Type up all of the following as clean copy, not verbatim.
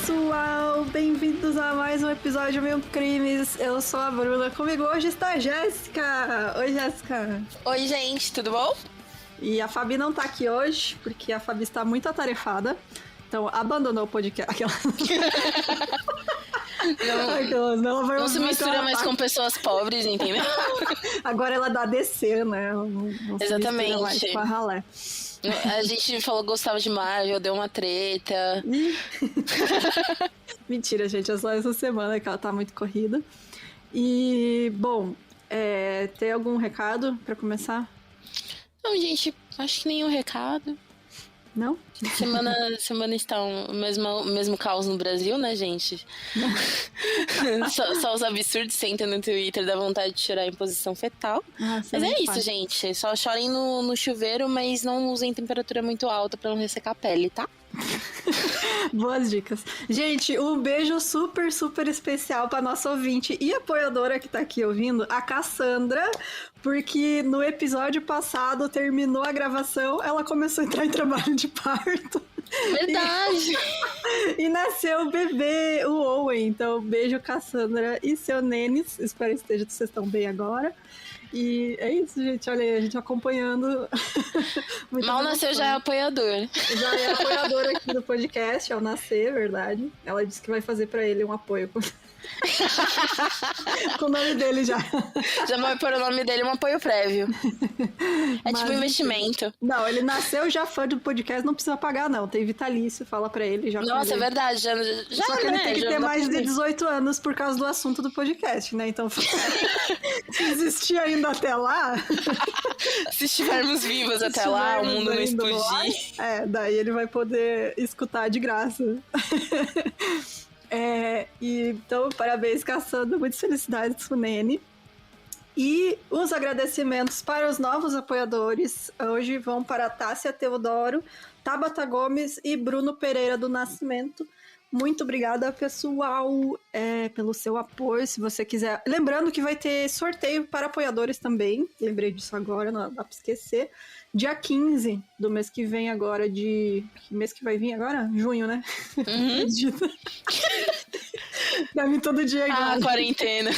pessoal, bem-vindos a mais um episódio Mil Crimes. Eu sou a Bruna, comigo hoje está a Jéssica. Oi, Jéssica. Oi, gente, tudo bom? E a Fabi não tá aqui hoje, porque a Fabi está muito atarefada, então abandonou o podcast. Não se mistura mais com pessoas pobres, entendeu? Agora ela dá DC, né? Não Exatamente. Se mais com a ralé. A gente falou que gostava de Marvel, deu uma treta. Mentira, gente, é só essa semana que ela tá muito corrida. E, bom, tem algum recado pra começar? Não, gente, acho que nenhum recado. Não? Semana está o mesmo caos no Brasil, né, gente? só os absurdos sentam no Twitter, dá vontade de chorar em posição fetal. Mas é isso, gente. Só chorem no chuveiro, mas não usem temperatura muito alta pra não ressecar a pele, tá? Boas dicas. Gente, um beijo super, super especial pra nossa ouvinte e apoiadora que tá aqui ouvindo, a Cassandra, porque no episódio passado terminou a gravação, ela começou a entrar em trabalho de parto. Verdade! E nasceu o bebê, o Owen. Então, beijo, Cassandra e seu Nenes. Espero que vocês estão bem agora. E é isso, gente. Olha aí, a gente acompanhando. Mal nasceu, já é apoiador. Já é apoiadora aqui do podcast, ao nascer, é verdade. Ela disse que vai fazer pra ele um apoio. Com o nome dele já. Já vai pôr o nome dele um apoio prévio. É tipo investimento. Não, ele nasceu já fã do podcast, não precisa pagar, não. Tem vitalício, fala pra ele. Já. Nossa, é verdade. Já, só que ele tem que ter mais de 18 anos por causa do assunto do podcast, né? Então, se existir ainda até lá... Se estivermos vivos até lá, o mundo não explodir. Daí ele vai poder escutar de graça. Então, parabéns, Cassandra, muitas felicidades pro Nene. E os agradecimentos para os novos apoiadores hoje vão para Tássia Teodoro, Tabata Gomes e Bruno Pereira do Nascimento. Muito obrigada, pessoal, pelo seu apoio. Se você quiser... Lembrando que vai ter sorteio para apoiadores também. Lembrei disso agora, não dá para esquecer. Dia 15 do mês que vem agora de... Que mês que vai vir agora? Junho, né? Uhum. Pra mim todo dia é igual. Quarentena.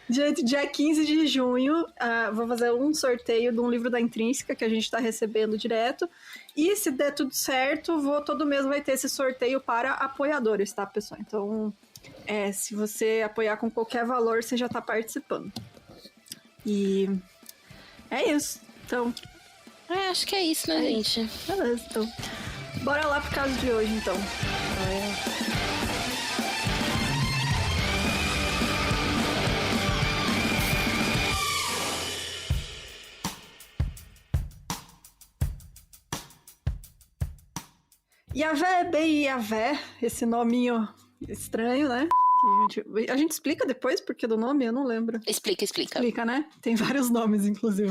Gente, dia 15 de junho, vou fazer um sorteio de um livro da Intrínseca que a gente tá recebendo direto. E se der tudo certo, todo mês vai ter esse sorteio para apoiadores, tá, pessoal? Então, se você apoiar com qualquer valor, você já tá participando. E é isso. Então... acho que é isso, né, gente? Beleza, então. Bora lá pro caso de hoje, então. Yavé é bem Yavé, esse nominho estranho, né? A gente explica depois porque do nome, eu não lembro. Explica. Explica, né? Tem vários nomes, inclusive.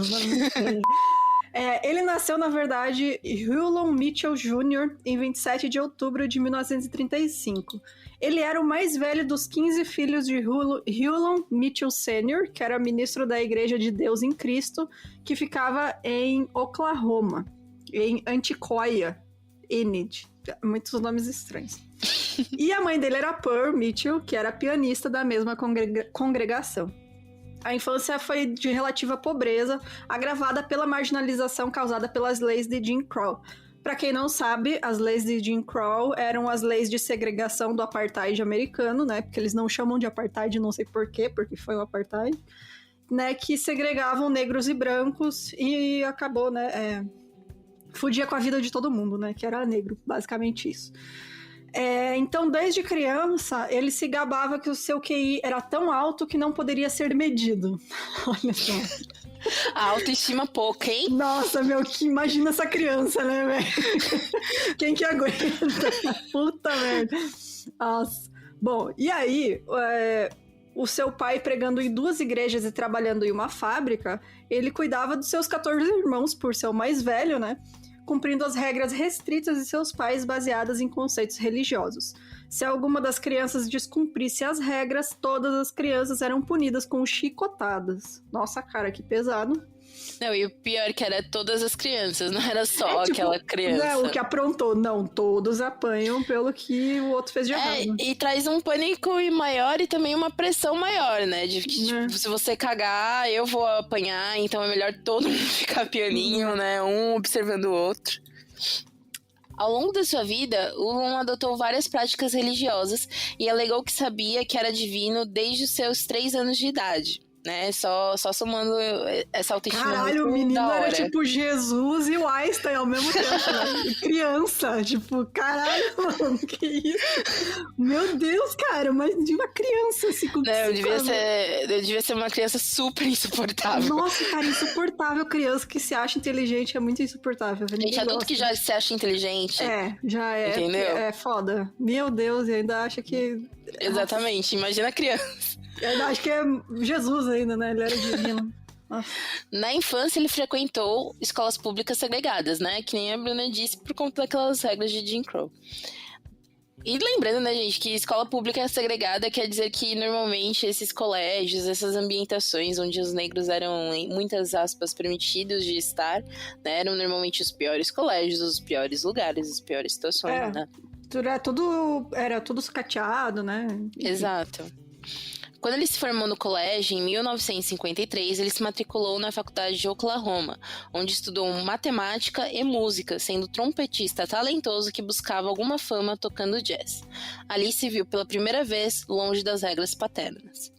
Ele nasceu, na verdade, Hulon Mitchell Jr., em 27 de outubro de 1935. Ele era o mais velho dos 15 filhos de Hulon Mitchell Sr., que era ministro da Igreja de Deus em Cristo, que ficava em Oklahoma, em Anticoia, Enid. Muitos nomes estranhos. E a mãe dele era Pearl Mitchell, que era pianista da mesma congregação. A infância foi de relativa pobreza, agravada pela marginalização causada pelas leis de Jim Crow. Para quem não sabe, as leis de Jim Crow eram as leis de segregação do apartheid americano, né? Porque eles não chamam de apartheid, não sei porquê, porque foi o apartheid, né? Que segregavam negros e brancos e acabou, né? Fudia com a vida de todo mundo, né? Que era negro, basicamente isso. Então, desde criança, ele se gabava que o seu QI era tão alto que não poderia ser medido. Olha só. A autoestima pouca, hein? Nossa, imagina essa criança, né, velho? Quem que aguenta? Puta merda. Nossa. Bom, e aí, o seu pai pregando em 2 igrejas e trabalhando em uma fábrica, ele cuidava dos seus 14 irmãos, por ser o mais velho, né? Cumprindo as regras restritas de seus pais baseadas em conceitos religiosos. Se alguma das crianças descumprisse as regras, todas as crianças eram punidas com chicotadas. Nossa, cara, que pesado. Não, e o pior que era todas as crianças, não era só aquela criança. Não, o que aprontou. Não, todos apanham pelo que o outro fez de errado. E traz um pânico maior e também uma pressão maior, né? De que, tipo, se você cagar, eu vou apanhar, então é melhor todo mundo ficar pianinho, né? Um observando o outro. Ao longo da sua vida, Ulon adotou várias práticas religiosas e alegou que sabia que era divino desde os seus 3 anos de idade. Né? Só somando essa autoestima. Caralho, o menino era tipo Jesus e o Einstein ao mesmo tempo, né? Criança, tipo, caralho, mano, que isso? Meu Deus, cara, mas de uma criança assim, com eu devia ser uma criança super insuportável. Nossa, cara, insuportável. Criança que se acha inteligente é muito insuportável. Gente, adulto que já se acha inteligente. Já é. Entendeu? É foda. Meu Deus, e ainda acha que... Exatamente, imagina a criança. Eu acho que é Jesus ainda, né? Ele era divino. Nossa. Na infância, ele frequentou escolas públicas segregadas, né? Que nem a Bruna disse, por conta daquelas regras de Jim Crow. E lembrando, né, gente, que escola pública segregada quer dizer que, normalmente, esses colégios, essas ambientações onde os negros eram, em muitas aspas, permitidos de estar, né? Eram normalmente os piores colégios, os piores lugares, as piores situações, né? Era tudo sucateado, né? Exato. Quando ele se formou no colégio, em 1953, ele se matriculou na faculdade de Oklahoma, onde estudou matemática e música, sendo trompetista talentoso que buscava alguma fama tocando jazz. Ali se viu pela primeira vez longe das regras paternas.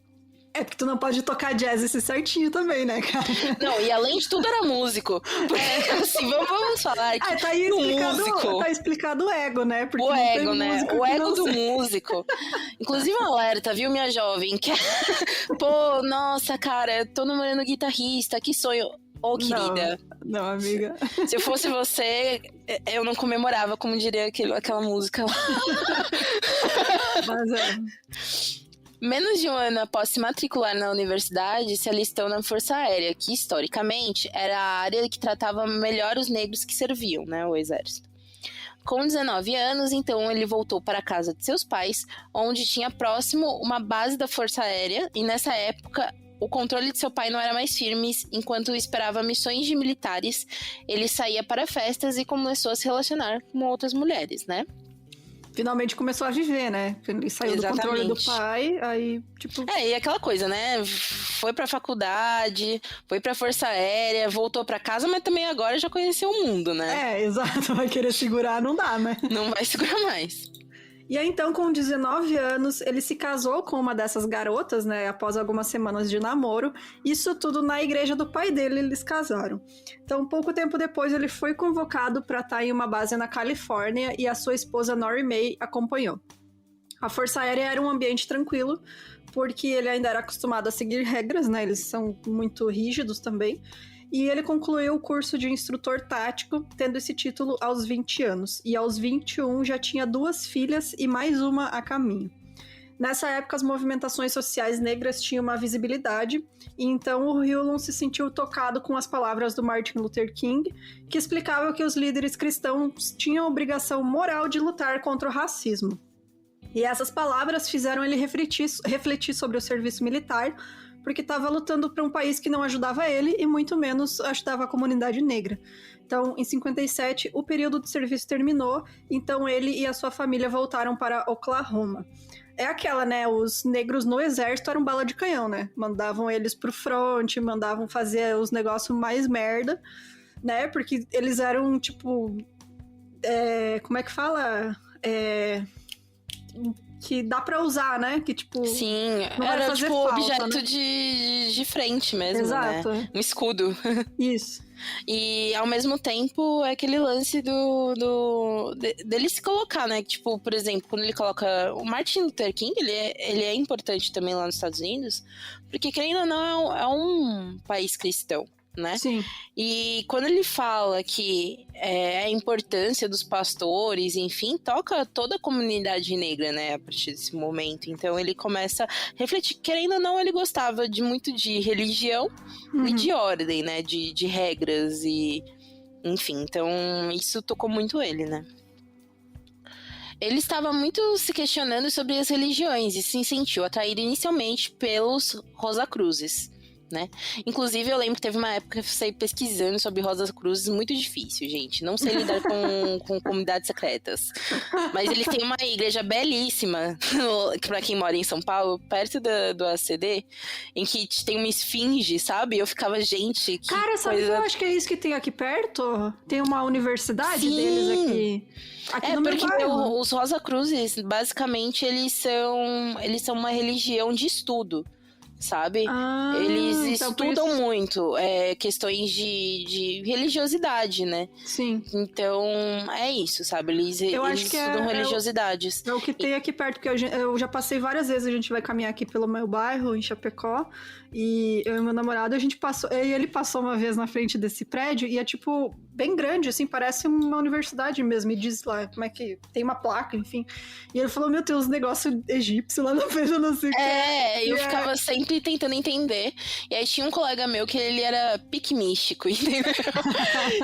É porque tu não pode tocar jazz esse certinho também, né, cara? Não, e além de tudo era músico. Porque, assim, vamos falar que tá explicado o ego, né? Porque o ego, né? O ego do músico. Inclusive, um alerta, viu, minha jovem? Que... Pô, nossa, cara, eu tô namorando guitarrista, que sonho. Ô, querida. Não, amiga. Se eu fosse você, eu não comemorava, como diria aquela música lá. Mas é... Menos de um ano após se matricular na universidade, se alistou na Força Aérea, que, historicamente, era a área que tratava melhor os negros que serviam, né, o exército. Com 19 anos, então, ele voltou para a casa de seus pais, onde tinha próximo uma base da Força Aérea, e nessa época, o controle de seu pai não era mais firme, enquanto esperava missões de militares, ele saía para festas e começou a se relacionar com outras mulheres, né? Finalmente começou a viver, né? Ele saiu do controle do pai, aí, tipo... e aquela coisa, né? Foi pra faculdade, foi pra Força Aérea, voltou pra casa, mas também agora já conheceu o mundo, né? Exato. Vai querer segurar, não dá, né? Não vai segurar mais. E aí, então, com 19 anos, ele se casou com uma dessas garotas, né? Após algumas semanas de namoro. Isso tudo na igreja do pai dele, eles casaram. Então, pouco tempo depois, ele foi convocado para estar em uma base na Califórnia e a sua esposa Nori Mae acompanhou. A Força Aérea era um ambiente tranquilo, porque ele ainda era acostumado a seguir regras, né? Eles são muito rígidos também. E ele concluiu o curso de instrutor tático, tendo esse título aos 20 anos. E aos 21 já tinha 2 filhas e mais uma a caminho. Nessa época, as movimentações sociais negras tinham uma visibilidade, e então o Hewlon se sentiu tocado com as palavras do Martin Luther King, que explicava que os líderes cristãos tinham a obrigação moral de lutar contra o racismo. E essas palavras fizeram ele refletir sobre o serviço militar, porque estava lutando para um país que não ajudava ele e muito menos ajudava a comunidade negra. Então, em 57, o período de serviço terminou, então ele e a sua família voltaram para Oklahoma. É aquela, né, os negros no exército eram bala de canhão, né? Mandavam eles pro front, mandavam fazer os negócios mais merda, né? Porque eles eram, tipo... como é que fala? Que dá pra usar, né? Que, tipo... Sim, não vai era, fazer tipo, falta, objeto, né? de frente mesmo, Exato. né? Um escudo. Isso. E, ao mesmo tempo, é aquele lance dele se colocar, né? Tipo, por exemplo, quando ele coloca... O Martin Luther King, ele é importante também lá nos Estados Unidos, porque, querendo ou não, é um país cristão, né? Sim. E quando ele fala que a importância dos pastores, enfim, toca toda a comunidade negra, né, a partir desse momento. Então ele começa a refletir, querendo ou não, ele gostava muito de religião e de ordem, né, de regras e enfim, então isso tocou muito ele, né. Ele estava muito se questionando sobre as religiões e se sentiu atraído inicialmente pelos Rosacruzes, né? Inclusive, eu lembro que teve uma época que eu saí pesquisando sobre Rosa Cruzes, muito difícil, gente. Não sei lidar com comunidades secretas. Mas eles têm uma igreja belíssima, pra quem mora em São Paulo, perto do ACD, em que tem uma esfinge, sabe? Eu ficava, gente, que Cara, sabe que eu acho que é isso que tem aqui perto? Tem uma universidade deles aqui. Aqui no meu bairro. Os Rosa Cruzes, basicamente, eles são uma religião de estudo. Sabe? Eles então estudam muito questões de religiosidade, né? Sim. Então, é isso, sabe? Eles estudam religiosidades. É o que tem aqui perto, porque eu já passei várias vezes, a gente vai caminhar aqui pelo meu bairro, em Chapecó, e eu e meu namorado, ele passou uma vez na frente desse prédio, e é tipo, bem grande, assim, parece uma universidade mesmo, e diz lá, como é que tem uma placa, enfim. E ele falou, meu, tem uns negócios egípcios lá na frente, eu não sei o que. Eu ficava sempre tentando entender. E aí tinha um colega meu que ele era pique místico, entendeu?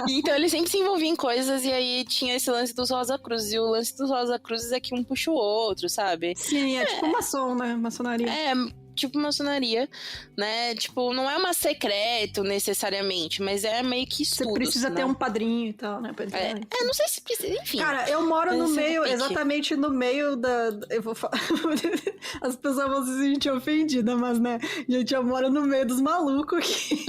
Então ele sempre se envolvia em coisas, e aí tinha esse lance dos Rosa Cruzes. E o lance dos Rosa Cruzes é que um puxa o outro, sabe? Sim, tipo maçom, né? Maçonaria. Tipo maçonaria, né? Tipo, não é uma secreto necessariamente, mas é meio que estudos. Você precisa né? ter um padrinho e tal, né? Não sei se precisa, enfim. Cara, eu moro no meio, exatamente no meio da... Eu vou falar... As pessoas vão se sentir ofendidas, mas, né? Gente, eu moro no meio dos malucos aqui.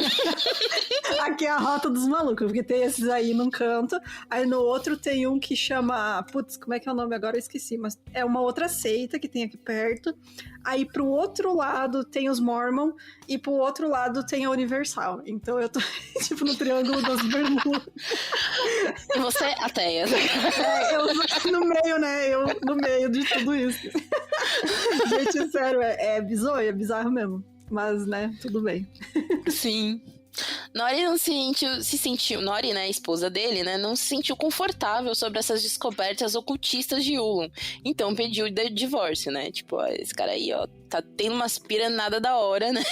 Aqui é a rota dos malucos, porque tem esses aí num canto, aí no outro tem um que chama... Putz, como é que é o nome agora? Eu esqueci, mas é uma outra seita que tem aqui perto. Aí pro outro lado tem os Mormon e pro outro lado tem a Universal. Então eu tô tipo no Triângulo das Bermudas. E você é ateia. Eu no meio, né? Eu no meio de tudo isso. Gente, sério, é bizarro mesmo. Mas, né, tudo bem. Sim. Nori não se sentiu, Nori, né, a esposa dele, né, não se sentiu confortável sobre essas descobertas ocultistas de Ullum. Então pediu o divórcio, né? Tipo, ó, esse cara aí, ó, tá tendo umas pira nada da hora, né?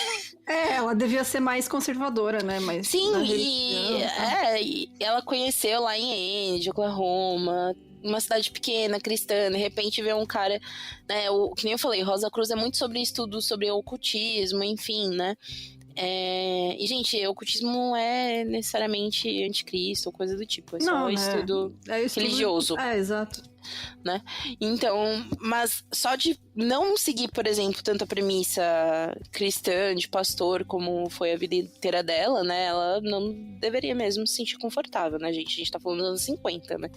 Ela devia ser mais conservadora, né? Mas sim, e ela conheceu lá em Andy, Oklahoma, uma cidade pequena, cristã, de repente vê um cara, né, que nem eu falei, Rosa Cruz é muito sobre estudo, sobre ocultismo, enfim, né? E, gente, o ocultismo não é necessariamente anticristo ou coisa do tipo. É só estudo religioso. Exato. Né? Então, mas só de não seguir, por exemplo, tanto a premissa cristã de pastor como foi a vida inteira dela, né? Ela não deveria mesmo se sentir confortável, né, gente? A gente tá falando dos anos 50, né?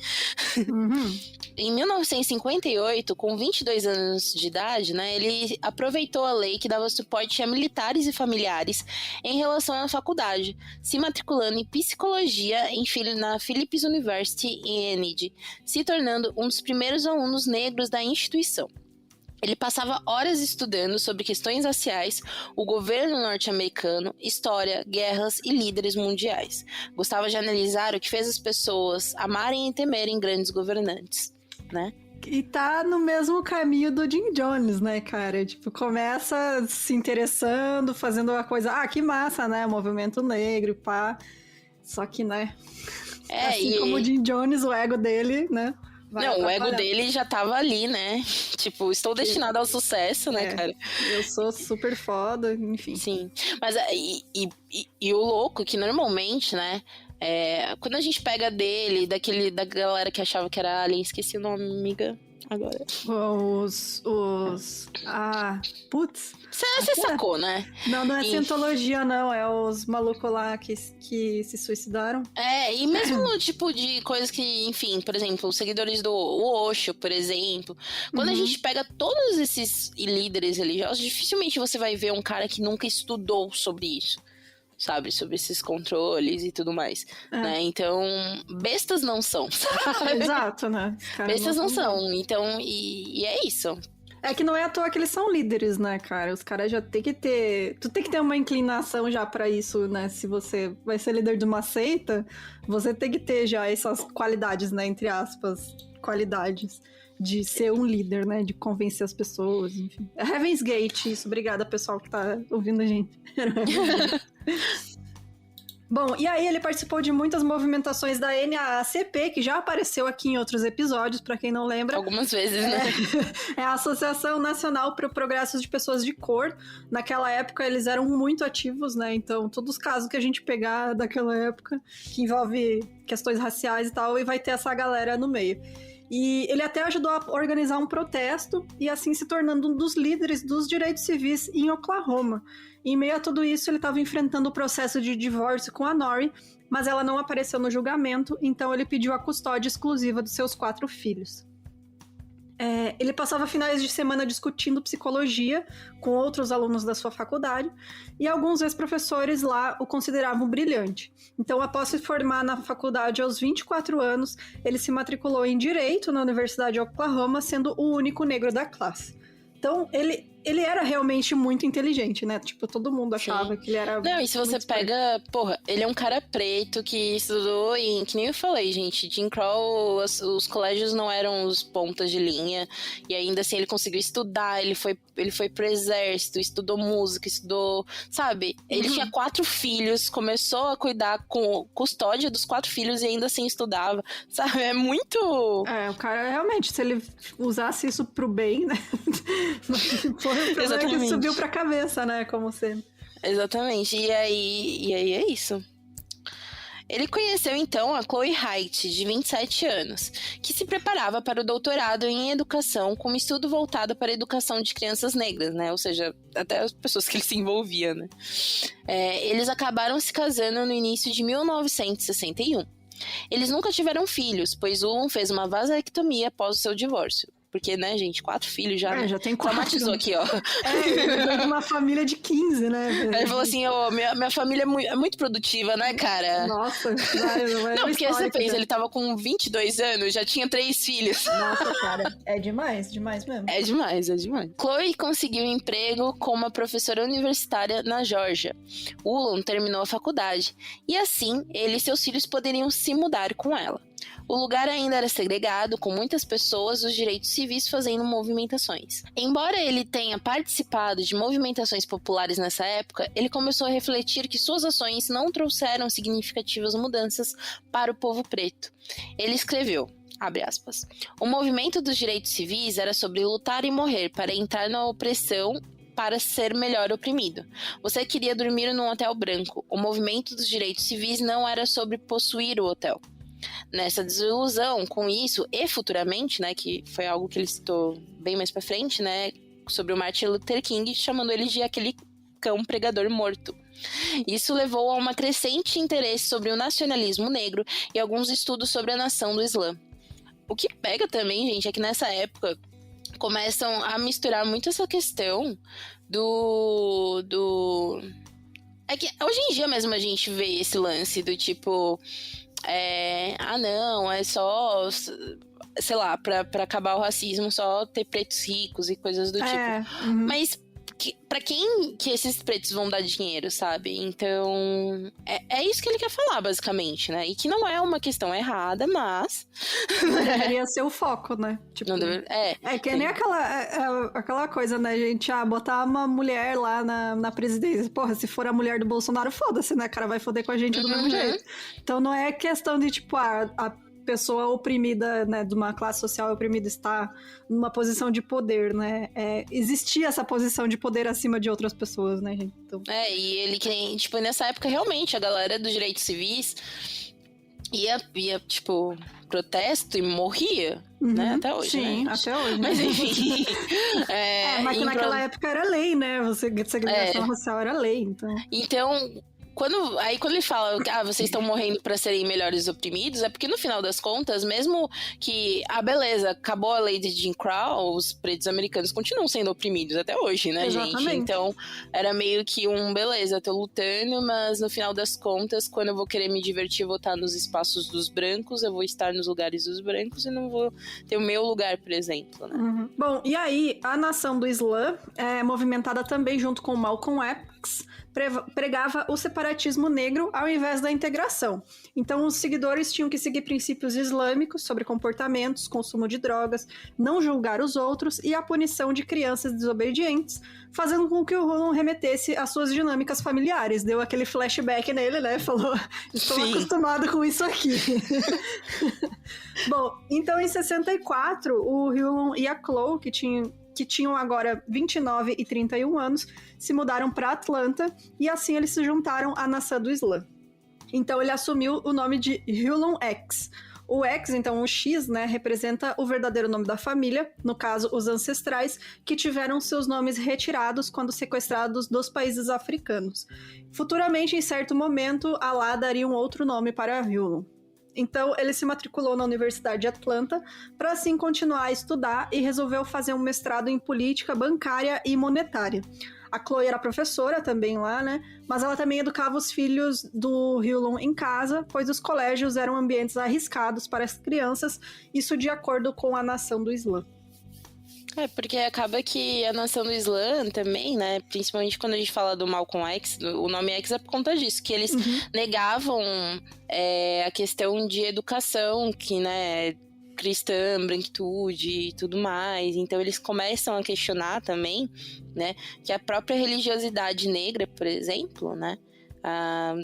Uhum. Em 1958, com 22 anos de idade, né, ele aproveitou a lei que dava suporte a militares e familiares em relação à faculdade, se matriculando em psicologia na Phillips University em Enid, se tornando um dos primeiros alunos negros da instituição. Ele passava horas estudando sobre questões raciais, o governo norte-americano, história, guerras e líderes mundiais. Gostava de analisar o que fez as pessoas amarem e temerem grandes governantes, né? E tá no mesmo caminho do Jim Jones, né, cara? Tipo, começa se interessando, fazendo uma coisa... que massa, né? Movimento negro, pá. Só que, né? Como o Jim Jones, o ego dele, né? O ego dele já tava ali, né? Tipo, estou destinado ao sucesso, né, cara? Eu sou super foda, enfim. Sim, mas e o louco que normalmente, né? Quando a gente pega dele, da galera que achava que era alien, esqueci o nome, amiga, agora. Putz. Você sacou, né? Não é cientologia, não. É os malucos lá que se suicidaram. E mesmo no tipo de coisas que, enfim, por exemplo, os seguidores do Osho, por exemplo. Quando a gente pega todos esses líderes religiosos, dificilmente você vai ver um cara que nunca estudou sobre isso. Sabe? Sobre esses controles e tudo mais. Né? Então, bestas não são, sabe? Exato, né? Bestas não são. Então, e é isso. É que não é à toa que eles são líderes, né, cara? Os caras já tem que ter... Tu tem que ter uma inclinação já pra isso, né? Se você vai ser líder de uma seita, você tem que ter já essas qualidades, né? Entre aspas, qualidades de ser um líder, né? De convencer as pessoas, enfim. Heaven's Gate, isso. Obrigada, pessoal que tá ouvindo a gente. Bom, e aí ele participou de muitas movimentações da NAACP, que já apareceu aqui em outros episódios, para quem não lembra. Algumas vezes, né? É a Associação Nacional para o Progresso de Pessoas de Cor. Naquela época eles eram muito ativos, né? Então, todos os casos que a gente pegar daquela época, que envolve questões raciais e tal, e vai ter essa galera no meio. E ele até ajudou a organizar um protesto e assim se tornando um dos líderes dos direitos civis em Oklahoma. Em meio a tudo isso, ele estava enfrentando o processo de divórcio com a Nori, mas ela não apareceu no julgamento, então ele pediu a custódia exclusiva dos seus 4 filhos. Ele passava finais de semana discutindo psicologia com outros alunos da sua faculdade e alguns ex-professores lá o consideravam brilhante. Então, após se formar na faculdade aos 24 anos, ele se matriculou em Direito na Universidade de Oklahoma, sendo o único negro da classe. Então, ele era realmente muito inteligente, né? Tipo, todo mundo achava que ele era... Não, e se você pega... Porra, ele é um cara preto que estudou em... Que nem eu falei, gente. Jim Crow, os colégios não eram os pontas de linha. E ainda assim, ele conseguiu estudar. Ele foi pro exército, estudou música, estudou... Sabe? Ele tinha 4 filhos, começou a cuidar com custódia dos 4 filhos e ainda assim estudava. Sabe? É muito... O cara realmente, se ele usasse isso pro bem, né? Foi o problema que subiu pra cabeça, né? Como sempre. Exatamente. E aí é isso. Ele conheceu, então, a Chloe Height, de 27 anos, que se preparava para o doutorado em educação, com um estudo voltado para a educação de crianças negras, né? Ou seja, até as pessoas que ele se envolvia, né? Eles acabaram se casando no início de 1961. Eles nunca tiveram filhos, pois um fez uma vasectomia após o seu divórcio. Porque, né, gente, 4 filhos já... já tem 4. Traumatizou aqui, ó. Ele veio de uma família de 15, né? Ele falou assim, minha família é muito produtiva, né, cara? Nossa, não, porque você pensa, ele tava com 22 anos, já tinha 3 filhos. Nossa, cara, é demais mesmo. É demais. Chloe conseguiu um emprego como uma professora universitária na Geórgia. Ullon terminou a faculdade, e assim, ele e seus filhos poderiam se mudar com ela. O lugar ainda era segregado, com muitas pessoas dos direitos civis fazendo movimentações. Embora ele tenha participado de movimentações populares nessa época, ele começou a refletir que suas ações não trouxeram significativas mudanças para o povo preto. Ele escreveu, abre aspas, o movimento dos direitos civis era sobre lutar e morrer para entrar na opressão para ser melhor oprimido. Você queria dormir num hotel branco. O movimento dos direitos civis não era sobre possuir o hotel. Nessa desilusão com isso, e futuramente, né, que foi algo que ele citou bem mais pra frente, né, sobre o Martin Luther King, chamando ele de aquele cão pregador morto. Isso levou a um crescente interesse sobre o nacionalismo negro e alguns estudos sobre a nação do Islã. O que pega também, gente, é que nessa época começam a misturar muito essa questão É que hoje em dia mesmo a gente vê esse lance do tipo... não, é só, sei lá, pra acabar o racismo, só ter pretos ricos e coisas do tipo. Mas pra quem que esses pretos vão dar dinheiro, sabe? Então, é isso que ele quer falar, basicamente, né? E que não é uma questão errada, mas... Não deveria ser o foco, né? Tipo, não deve... que nem aquela coisa, né, gente? Botar uma mulher lá na presidência. Porra, se for a mulher do Bolsonaro, foda-se, né? O cara vai foder com a gente do mesmo jeito. Então não é questão de, tipo, a pessoa oprimida, né, de uma classe social oprimida estar numa posição de poder, né? Existia essa posição de poder acima de outras pessoas, né, gente? Então... e ele, tipo, nessa época, realmente, a galera dos direitos civis ia tipo, protesto e morria, né? Até hoje, sim, né? até hoje. Mas, enfim... mas naquela época era lei, né? Segregação racial era lei, então... Então... Quando ele fala que vocês estão morrendo para serem melhores oprimidos, é porque no final das contas, mesmo que, beleza, acabou a lei de Jim Crow, os pretos americanos continuam sendo oprimidos até hoje, né, exatamente, gente? Então, era meio que beleza, tô lutando, mas no final das contas, quando eu vou querer me divertir, vou estar nos espaços dos brancos, eu vou estar nos lugares dos brancos e não vou ter o meu lugar, por exemplo, né? Bom, e aí, a nação do Islã é movimentada também junto com Malcolm X, X pregava o separatismo negro ao invés da integração. Então, os seguidores tinham que seguir princípios islâmicos sobre comportamentos, consumo de drogas, não julgar os outros e a punição de crianças desobedientes, fazendo com que o Hulon remetesse às suas dinâmicas familiares. Deu aquele flashback nele, né? Falou, estou acostumado com isso aqui. Bom, então em 64, o Hulon e a Chloe, que tinham agora 29 e 31 anos, se mudaram para Atlanta e assim eles se juntaram à nação do Islã. Então ele assumiu o nome de Hulon X. O X, então o X, né, representa o verdadeiro nome da família, no caso os ancestrais, que tiveram seus nomes retirados quando sequestrados dos países africanos. Futuramente, em certo momento, Alá daria um outro nome para Hulon. Então, ele se matriculou na Universidade de Atlanta para assim continuar a estudar e resolveu fazer um mestrado em política bancária e monetária. A Chloe era professora também lá, né? Mas ela também educava os filhos do Hulon em casa, pois os colégios eram ambientes arriscados para as crianças, isso de acordo com a nação do Islã. Porque acaba que a nação do Islã também, né, principalmente quando a gente fala do Malcolm X, o nome X é por conta disso, que eles negavam a questão de educação, que, né, cristã, branquitude e tudo mais. Então eles começam a questionar também, né, que a própria religiosidade negra, por exemplo, né,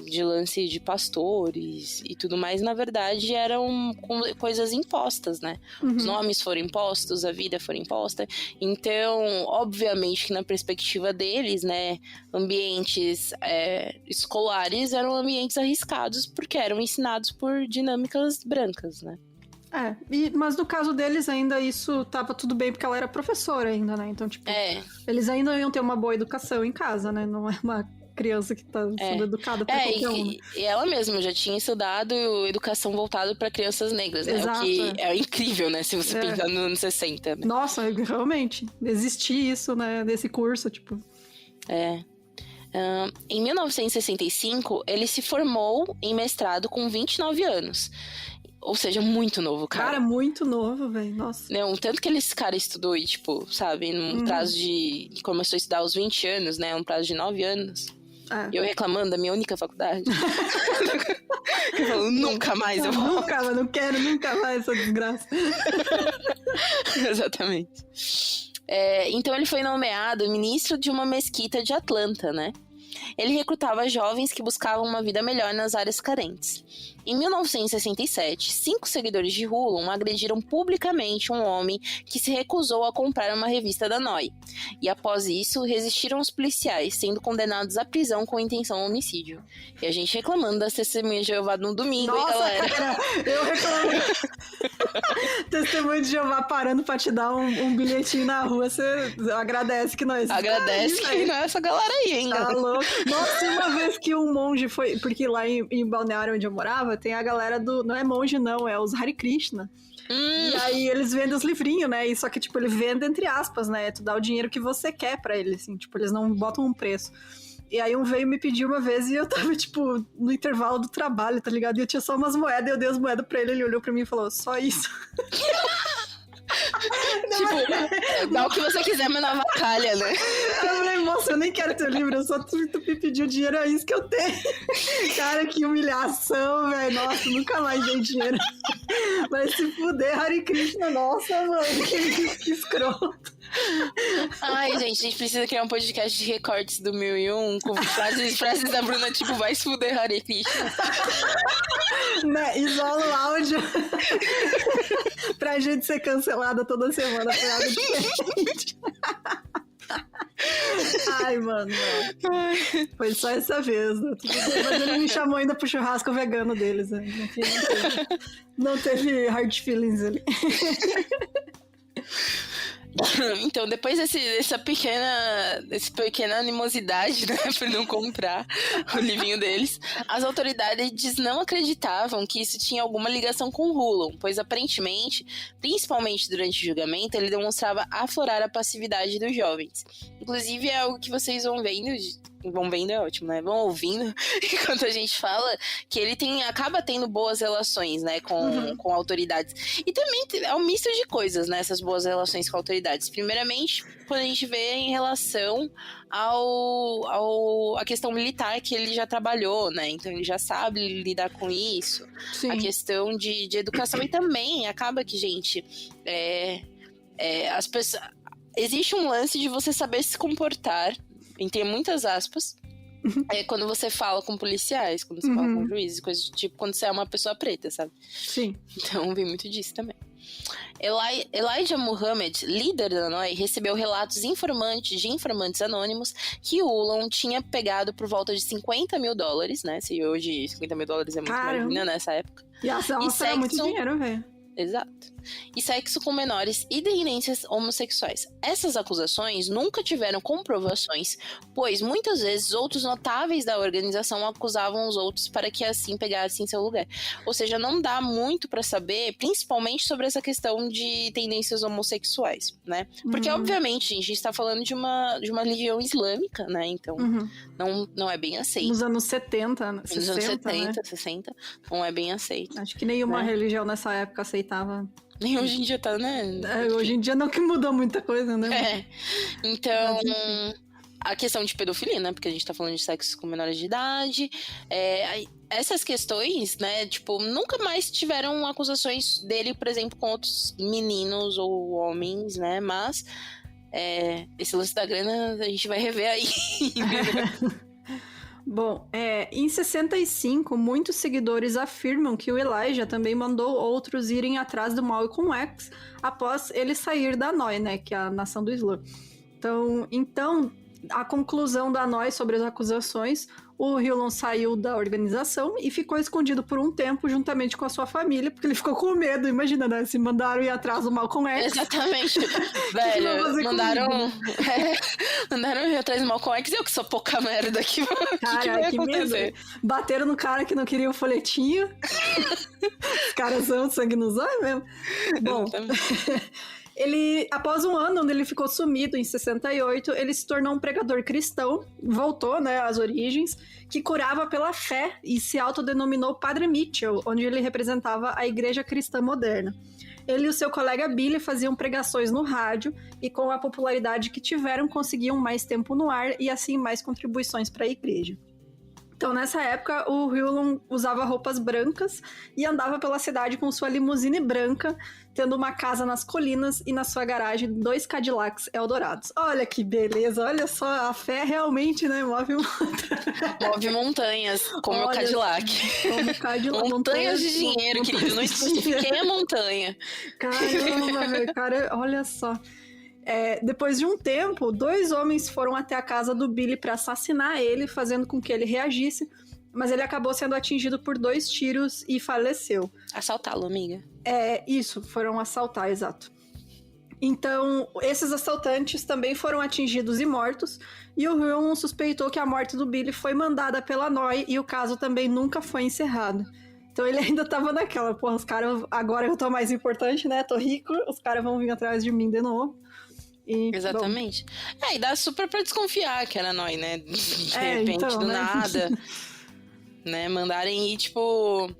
de lance de pastores e tudo mais, na verdade eram coisas impostas, né? Os nomes foram impostos, a vida foi imposta. Então, obviamente que na perspectiva deles, né, ambientes escolares eram ambientes arriscados porque eram ensinados por dinâmicas brancas, né? Mas no caso deles ainda isso tava tudo bem porque ela era professora ainda, né? Então, tipo, eles ainda iam ter uma boa educação em casa, né? Não é uma criança que tá sendo educada por qualquer um. E ela mesma já tinha estudado educação voltada para crianças negras, né? Exato, o que é incrível, né? Se você pensar nos anos 60. Né? Nossa, realmente. Existia isso, né? Desse curso, tipo. Em 1965, ele se formou em mestrado com 29 anos. Ou seja, muito novo, cara. Cara, muito novo, velho. Nossa. Não, tanto que esse cara estudou e, tipo, sabe, num prazo de... Começou a estudar aos 20 anos, né? Um prazo de 9 anos. Eu reclamando da minha única faculdade. Eu falo, nunca mais eu vou. Não quero nunca mais essa desgraça. Exatamente. Então ele foi nomeado ministro de uma mesquita de Atlanta, né? Ele recrutava jovens que buscavam uma vida melhor nas áreas carentes. Em 1967, 5 seguidores de Hulon agrediram publicamente um homem que se recusou a comprar uma revista da NOI. E após isso, resistiram aos policiais, sendo condenados à prisão com intenção de homicídio. E a gente reclamando das testemunhas de Jeová no domingo, nossa, hein, galera? Cara, eu reclamo. Testemunho de Jeová parando pra te dar um bilhetinho na rua, você agradece que nós... Agradece que não é essa galera aí, hein? Tá louco. Nossa, uma vez que um monge foi... Porque lá em Balneário, onde eu morava, tem a galera do... Não é monge, não, é os Hare Krishna. E aí eles vendem os livrinhos, né? E só que, tipo, eles vendem entre aspas, né? Tu dá o dinheiro que você quer pra eles, assim. Tipo, eles não botam um preço. E aí um veio me pedir uma vez e eu tava, tipo, no intervalo do trabalho, tá ligado? E eu tinha só umas moedas, eu dei as moedas pra ele, ele olhou pra mim e falou, só isso. Tipo, dá o que você quiser, mas não avacalha, né? Eu falei, moça, eu nem quero teu livro, só tu me pediu dinheiro, é isso que eu tenho. Cara, que humilhação, velho. Nossa, nunca mais dei dinheiro. Vai se fuder, Hare Krishna. Nossa, mano, que escroto. Ai, gente, a gente precisa criar um podcast de recortes do 1001 com frases da Bruna, tipo, vai se fuder, Hare Krishna. Né, isola o áudio pra gente ser cancelada toda semana por algo diferente. Ai, mano. Foi só essa vez, né? Mas ele me chamou ainda pro churrasco vegano deles, né? Não teve hard feelings ali. Então, depois dessa pequena animosidade, né, por não comprar o livrinho deles, as autoridades não acreditavam que isso tinha alguma ligação com Hulon, pois aparentemente, principalmente durante o julgamento, ele demonstrava aflorar a passividade dos jovens. Inclusive, é algo que vocês vão vendo vão vendo é ótimo, né? Vão ouvindo enquanto a gente fala que ele acaba tendo boas relações, né, com autoridades. E também é um misto de coisas, né, essas boas relações com autoridades. Primeiramente, quando a gente vê em relação a questão militar, que ele já trabalhou, né? Então ele já sabe lidar com isso. Sim. A questão de educação. E também acaba que, gente, as pessoas... Existe um lance de você saber se comportar, entre muitas aspas, quando você fala com policiais, quando você fala com juízes, coisas do tipo, quando você é uma pessoa preta, sabe? Sim. Então vem muito disso também. Elijah Muhammad, líder da NOI, recebeu relatos de informantes anônimos que Ullman tinha pegado por volta de $50 mil, né? Se hoje $50 mil é muito mais, né, nessa época. Nossa, é muito dinheiro, velho. Exato. E sexo com menores e tendências homossexuais. Essas acusações nunca tiveram comprovações, pois muitas vezes outros notáveis da organização acusavam os outros para que assim pegassem seu lugar. Ou seja, não dá muito para saber, principalmente sobre essa questão de tendências homossexuais, né? Porque, obviamente, a gente está falando de uma religião islâmica, né? Então, não é bem aceito. Nos anos 70, né? Nos anos 70, 60, não é bem aceito. Acho que nenhuma religião nessa época aceitava. Nem hoje em dia tá, né? Hoje em dia não que mudou muita coisa, né? Então, a questão de pedofilia, né? Porque a gente tá falando de sexo com menores de idade. Essas questões, né? Tipo, nunca mais tiveram acusações dele, por exemplo, com outros meninos ou homens, né? Mas esse lance da grana a gente vai rever aí. Bom, em 65, muitos seguidores afirmam que o Elijah também mandou outros irem atrás do Malcolm X após ele sair da NOI, né, que é a Nação do Islã. Então, a conclusão da NOI sobre as acusações, o Ullman saiu da organização e ficou escondido por um tempo juntamente com a sua família, porque ele ficou com medo, imagina, né, se mandaram ir atrás do Malcolm X. Exatamente, velho, mandaram ir atrás do Malcolm X, eu que sou pouca merda aqui. Cara, que medo. Bateram no cara que não queria o folhetinho. Os caras são sangue nos olhos mesmo. Bom, ele, após um ano onde ele ficou sumido, em 68, ele se tornou um pregador cristão, voltou, né, às origens, que curava pela fé e se autodenominou Padre Mitchell, onde ele representava a Igreja Cristã Moderna. Ele e o seu colega Billy faziam pregações no rádio e, com a popularidade que tiveram, conseguiam mais tempo no ar e, assim, mais contribuições para a igreja. Então, nessa época, o Ullman usava roupas brancas e andava pela cidade com sua limusine branca, tendo uma casa nas colinas e na sua garagem 2 Cadillacs Eldorados. Olha que beleza, olha só, a fé realmente, né, move montanhas. Move montanhas, como o Cadillac. Como o Cadillac. Montanhas de dinheiro, querido, não especifiquei a montanha. Caramba, velho, cara, olha só. Depois de um tempo, 2 homens foram até a casa do Billy para assassinar ele, fazendo com que ele reagisse, mas ele acabou sendo atingido por 2 tiros e faleceu. Assaltá-lo, amiga. Isso, foram assaltar, exato. Então, esses assaltantes também foram atingidos e mortos, e o Ullman suspeitou que a morte do Billy foi mandada pela NOI e o caso também nunca foi encerrado. Então ele ainda tava naquela, porra, os caras, agora eu tô mais importante, né, tô rico, os caras vão vir atrás de mim de novo. Exatamente. E dá super pra desconfiar que era NOI, né? De repente, então, do nada. Né? Mandarem ir, tipo...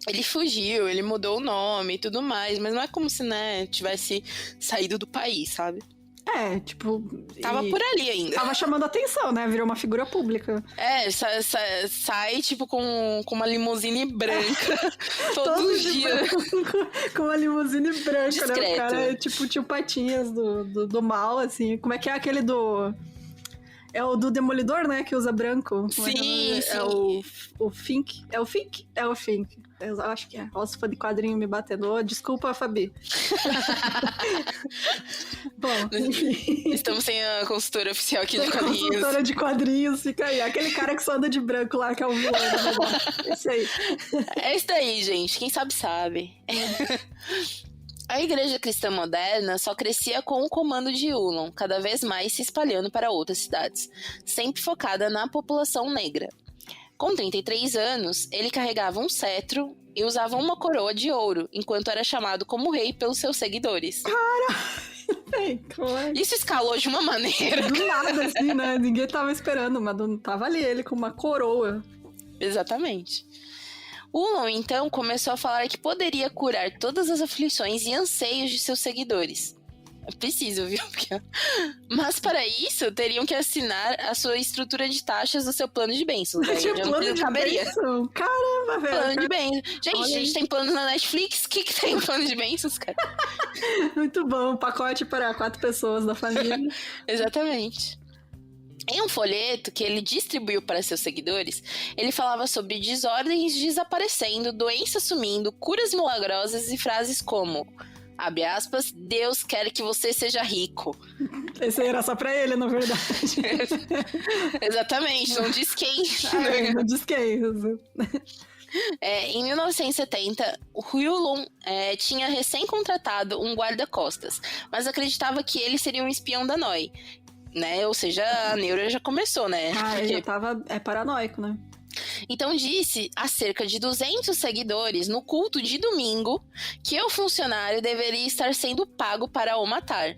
Ele fugiu, ele mudou o nome e tudo mais, mas não é como se, né, tivesse saído do país, sabe? Tipo... Tava por ali ainda. Tava chamando atenção, né? Virou uma figura pública. Sai tipo, com uma limusine branca todos os dias. Com uma limusine branca, discreto, né? O cara é tipo tio Patinhas do mal, assim. Como é que é aquele do... É o do Demolidor, né? Que usa branco. Sim. É o Fink. É o Fink? É o Fink. Eu acho que é. Olha os fãs de quadrinho me batendo. Desculpa, Fabi. Bom, enfim. Estamos sem a consultora oficial aqui de quadrinhos. Consultora de quadrinhos, fica aí. Aquele cara que só anda de branco lá, que é o vilão do negócio. Esse aí. É isso daí, gente. Quem sabe, sabe. A Igreja Cristã Moderna só crescia com o comando de Ullman, cada vez mais se espalhando para outras cidades, sempre focada na população negra. Com 33 anos, ele carregava um cetro e usava uma coroa de ouro, enquanto era chamado como rei pelos seus seguidores. Cara, Isso escalou de uma maneira. Do nada, assim, né? Ninguém tava esperando, mas tava ali ele com uma coroa. Exatamente. Ulon, então, começou a falar que poderia curar todas as aflições e anseios de seus seguidores. É preciso, viu? Mas para isso, teriam que assinar a sua estrutura de taxas do seu plano de bênçãos. Plano de bênção? Caramba, velho. Plano de bênçãos. Gente, a gente tem planos na Netflix. O que tem plano de bênçãos, cara? Muito bom. Pacote para 4 pessoas da família. Exatamente. Em um folheto que ele distribuiu para seus seguidores, ele falava sobre desordens desaparecendo, doenças sumindo, curas milagrosas e frases como... Abre aspas, Deus quer que você seja rico. Esse aí era só pra ele, na verdade. Exatamente, não diz quem. Não diz quem. Em 1970, o Hyolun tinha recém-contratado um guarda-costas, mas acreditava que ele seria um espião da Noi. Né? Ou seja, a neura já começou, né? Ele já tava paranoico, né? Então disse a cerca de 200 seguidores no culto de domingo que o funcionário deveria estar sendo pago para o matar.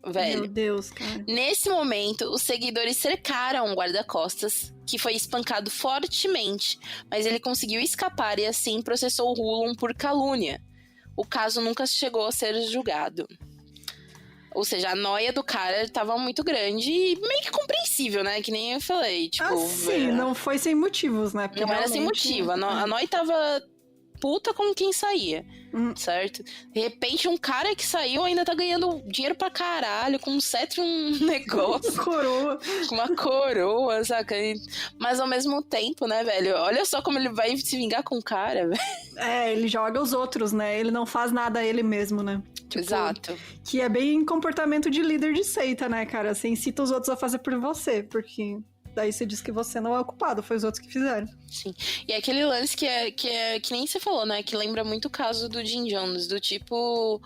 Velho. Meu Deus, cara. Nesse momento, os seguidores cercaram o guarda-costas, que foi espancado fortemente, mas ele conseguiu escapar e assim processou o Hulun por calúnia. O caso nunca chegou a ser julgado. Ou seja, a noia do cara estava muito grande e meio que compreensível, né? Que nem eu falei, tipo... sim, não foi sem motivos, né? Porque não era sem motivo. A noia tava puta com quem saía, certo? De repente, um cara que saiu ainda tá ganhando dinheiro pra caralho, com um cetro e um negócio. Coroa. Com uma coroa, saca? Mas ao mesmo tempo, né, velho? Olha só como ele vai se vingar com o cara, velho. Ele joga os outros, né? Ele não faz nada a ele mesmo, né? Tipo, exato. Que é bem comportamento de líder de seita, né, cara? Você incita os outros a fazer por você, porque daí você diz que você não é o culpado, foi os outros que fizeram. Sim. E é aquele lance que nem você falou, né? Que lembra muito o caso do Jim Jones, do tipo...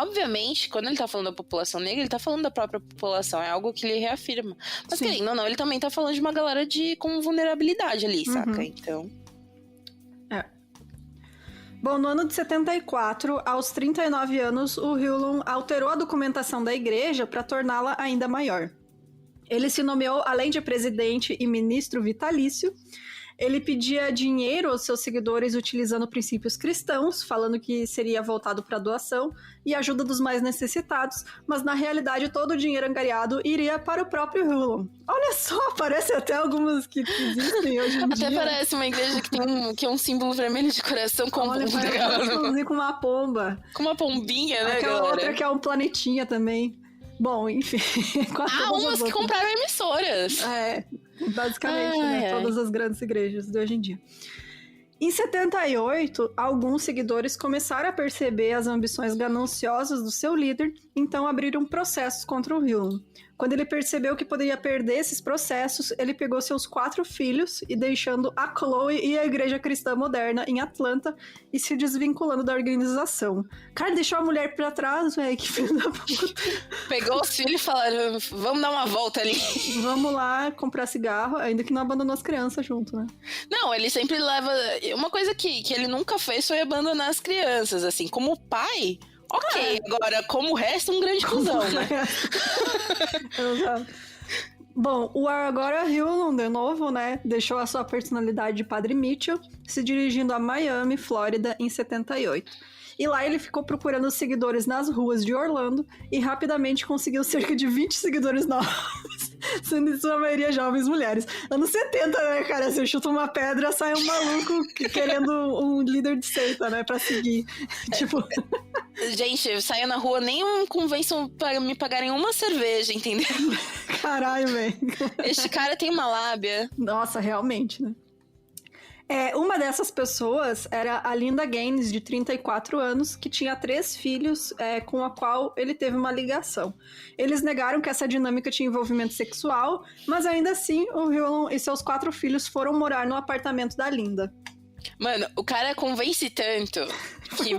obviamente, quando ele tá falando da população negra, ele tá falando da própria população, é algo que ele reafirma. Mas querendo ou não, ele também tá falando de uma galera com vulnerabilidade ali, saca? Então... Bom, no ano de 74, aos 39 anos, o Hyolun alterou a documentação da igreja para torná-la ainda maior. Ele se nomeou, além de presidente e ministro vitalício, ele pedia dinheiro aos seus seguidores utilizando princípios cristãos, falando que seria voltado para doação e ajuda dos mais necessitados, mas na realidade todo o dinheiro angariado iria para o próprio Hyolun. Olha só, parece até algumas que existem hoje em dia. Até parece uma igreja que é um símbolo vermelho de coração com com uma pomba. Com uma pombinha, né, aquela galera? outra que é um planetinha também. Bom, enfim. Umas que compraram emissoras. Basicamente, né? Todas as grandes igrejas de hoje em dia. Em 78, alguns seguidores começaram a perceber as ambições gananciosas do seu líder, então abriram processos contra o Hyolun. Quando ele percebeu que poderia perder esses processos, ele pegou seus 4 filhos e deixando a Chloe e a Igreja Cristã Moderna em Atlanta e se desvinculando da organização. Cara, deixou a mulher pra trás, velho, que filho da puta. Pegou os filhos e falaram, vamos dar uma volta ali. Vamos lá comprar cigarro, ainda que não abandonou as crianças junto, né? Não, ele sempre leva... Uma coisa que ele nunca fez foi abandonar as crianças, assim, como pai... Ok, agora, como o resto, um grande cuzão, né? Exato. Bom, o agora Hyolun, de novo, né, deixou a sua personalidade de Padre Mitchell, se dirigindo a Miami, Flórida, em 78. E lá ele ficou procurando seguidores nas ruas de Orlando e rapidamente conseguiu cerca de 20 seguidores novos, sendo em sua maioria jovens mulheres. Anos 70, né, cara? Você chuta uma pedra, sai um maluco querendo um líder de seita, né, pra seguir. Tipo... Gente, eu saio na rua, nem convençam pra me pagarem uma cerveja, entendeu? Caralho, velho. Este cara tem uma lábia. Nossa, realmente, né? Uma dessas pessoas era a Linda Gaines, de 34 anos, que tinha 3 filhos com a qual ele teve uma ligação. Eles negaram que essa dinâmica tinha envolvimento sexual, mas ainda assim, o Hyolun e seus 4 filhos foram morar no apartamento da Linda. Mano, o cara convence tanto que,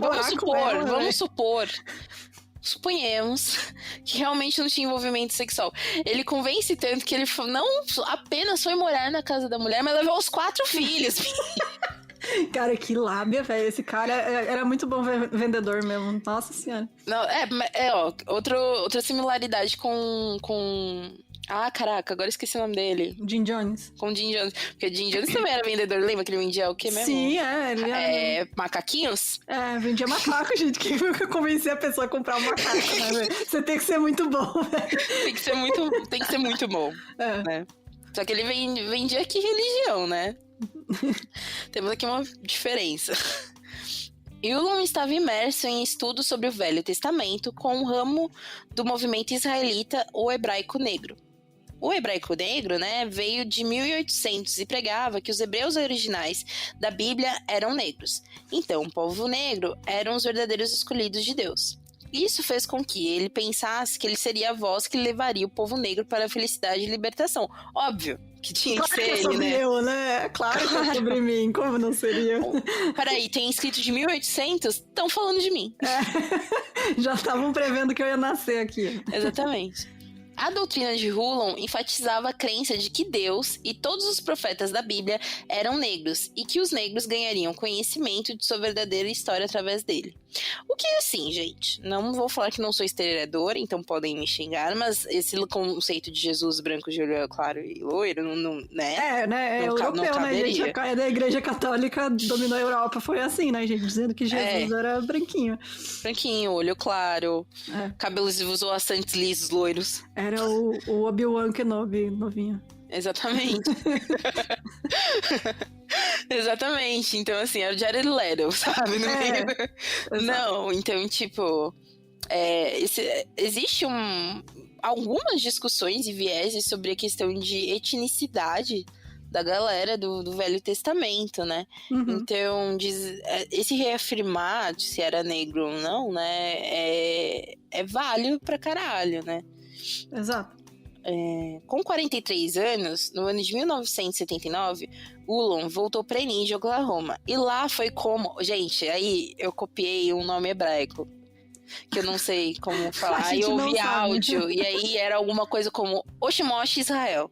suponhamos que realmente não tinha envolvimento sexual. Ele convence tanto que ele não apenas foi morar na casa da mulher, mas levou os 4 filhos. Cara, que lábia, velho. Esse cara era muito bom vendedor mesmo. Nossa senhora. Não, ó, outra similaridade com... Ah, caraca, agora esqueci o nome dele. Jim Jones. Com o Jim Jones. Porque o Jim Jones também era vendedor, lembra que ele vendia o quê mesmo? Sim, ele era... macaquinhos? Vendia macaco, gente. Que eu convenci a pessoa a comprar um macaco, né, velho? Você tem que ser muito bom, velho. Tem que ser muito bom. Né? Só que ele vendia aqui religião, né? Temos aqui uma diferença. Ullman estava imerso em estudos sobre o Velho Testamento com um ramo do movimento israelita, o Hebraico Negro. O Hebraico Negro, né, veio de 1800 e pregava que os hebreus originais da Bíblia eram negros. Então, o povo negro eram os verdadeiros escolhidos de Deus. Isso fez com que ele pensasse que ele seria a voz que levaria o povo negro para a felicidade e libertação. Óbvio que tinha que ser ele, sobre né? eu, né? Claro que é sobre mim, como não seria? Peraí, tem escrito de 1800? Estão falando de mim. Já estavam prevendo que eu ia nascer aqui. Exatamente. A doutrina de Ullman enfatizava a crença de que Deus e todos os profetas da Bíblia eram negros e que os negros ganhariam conhecimento de sua verdadeira história através dele. O que assim, gente, não vou falar que não sou historiadora, então podem me xingar, mas esse conceito de Jesus branco de olho claro e loiro, né? É europeu, né, gente? Da Igreja Católica dominou a Europa, foi assim, né, gente? Dizendo que Jesus era branquinho. Branquinho, olho claro, cabelos esvoaçantes, lisos, loiros. Era o Obi-Wan Kenobi novinho. Exatamente. Exatamente. Então, assim, era o Jared Leto, sabe? Não, então, tipo... existe algumas discussões e vieses sobre a questão de etnicidade da galera do Velho Testamento, né? Uhum. Então, esse reafirmar de se era negro ou não, né? É válido pra caralho, né? Exato. Com 43 anos, no ano de 1979, Ullman voltou para Enid, Oklahoma. E lá foi como... Gente, aí eu copiei um nome hebraico, que eu não sei como falar. Aí eu ouvi áudio, e aí era alguma coisa como Oshimosh Israel.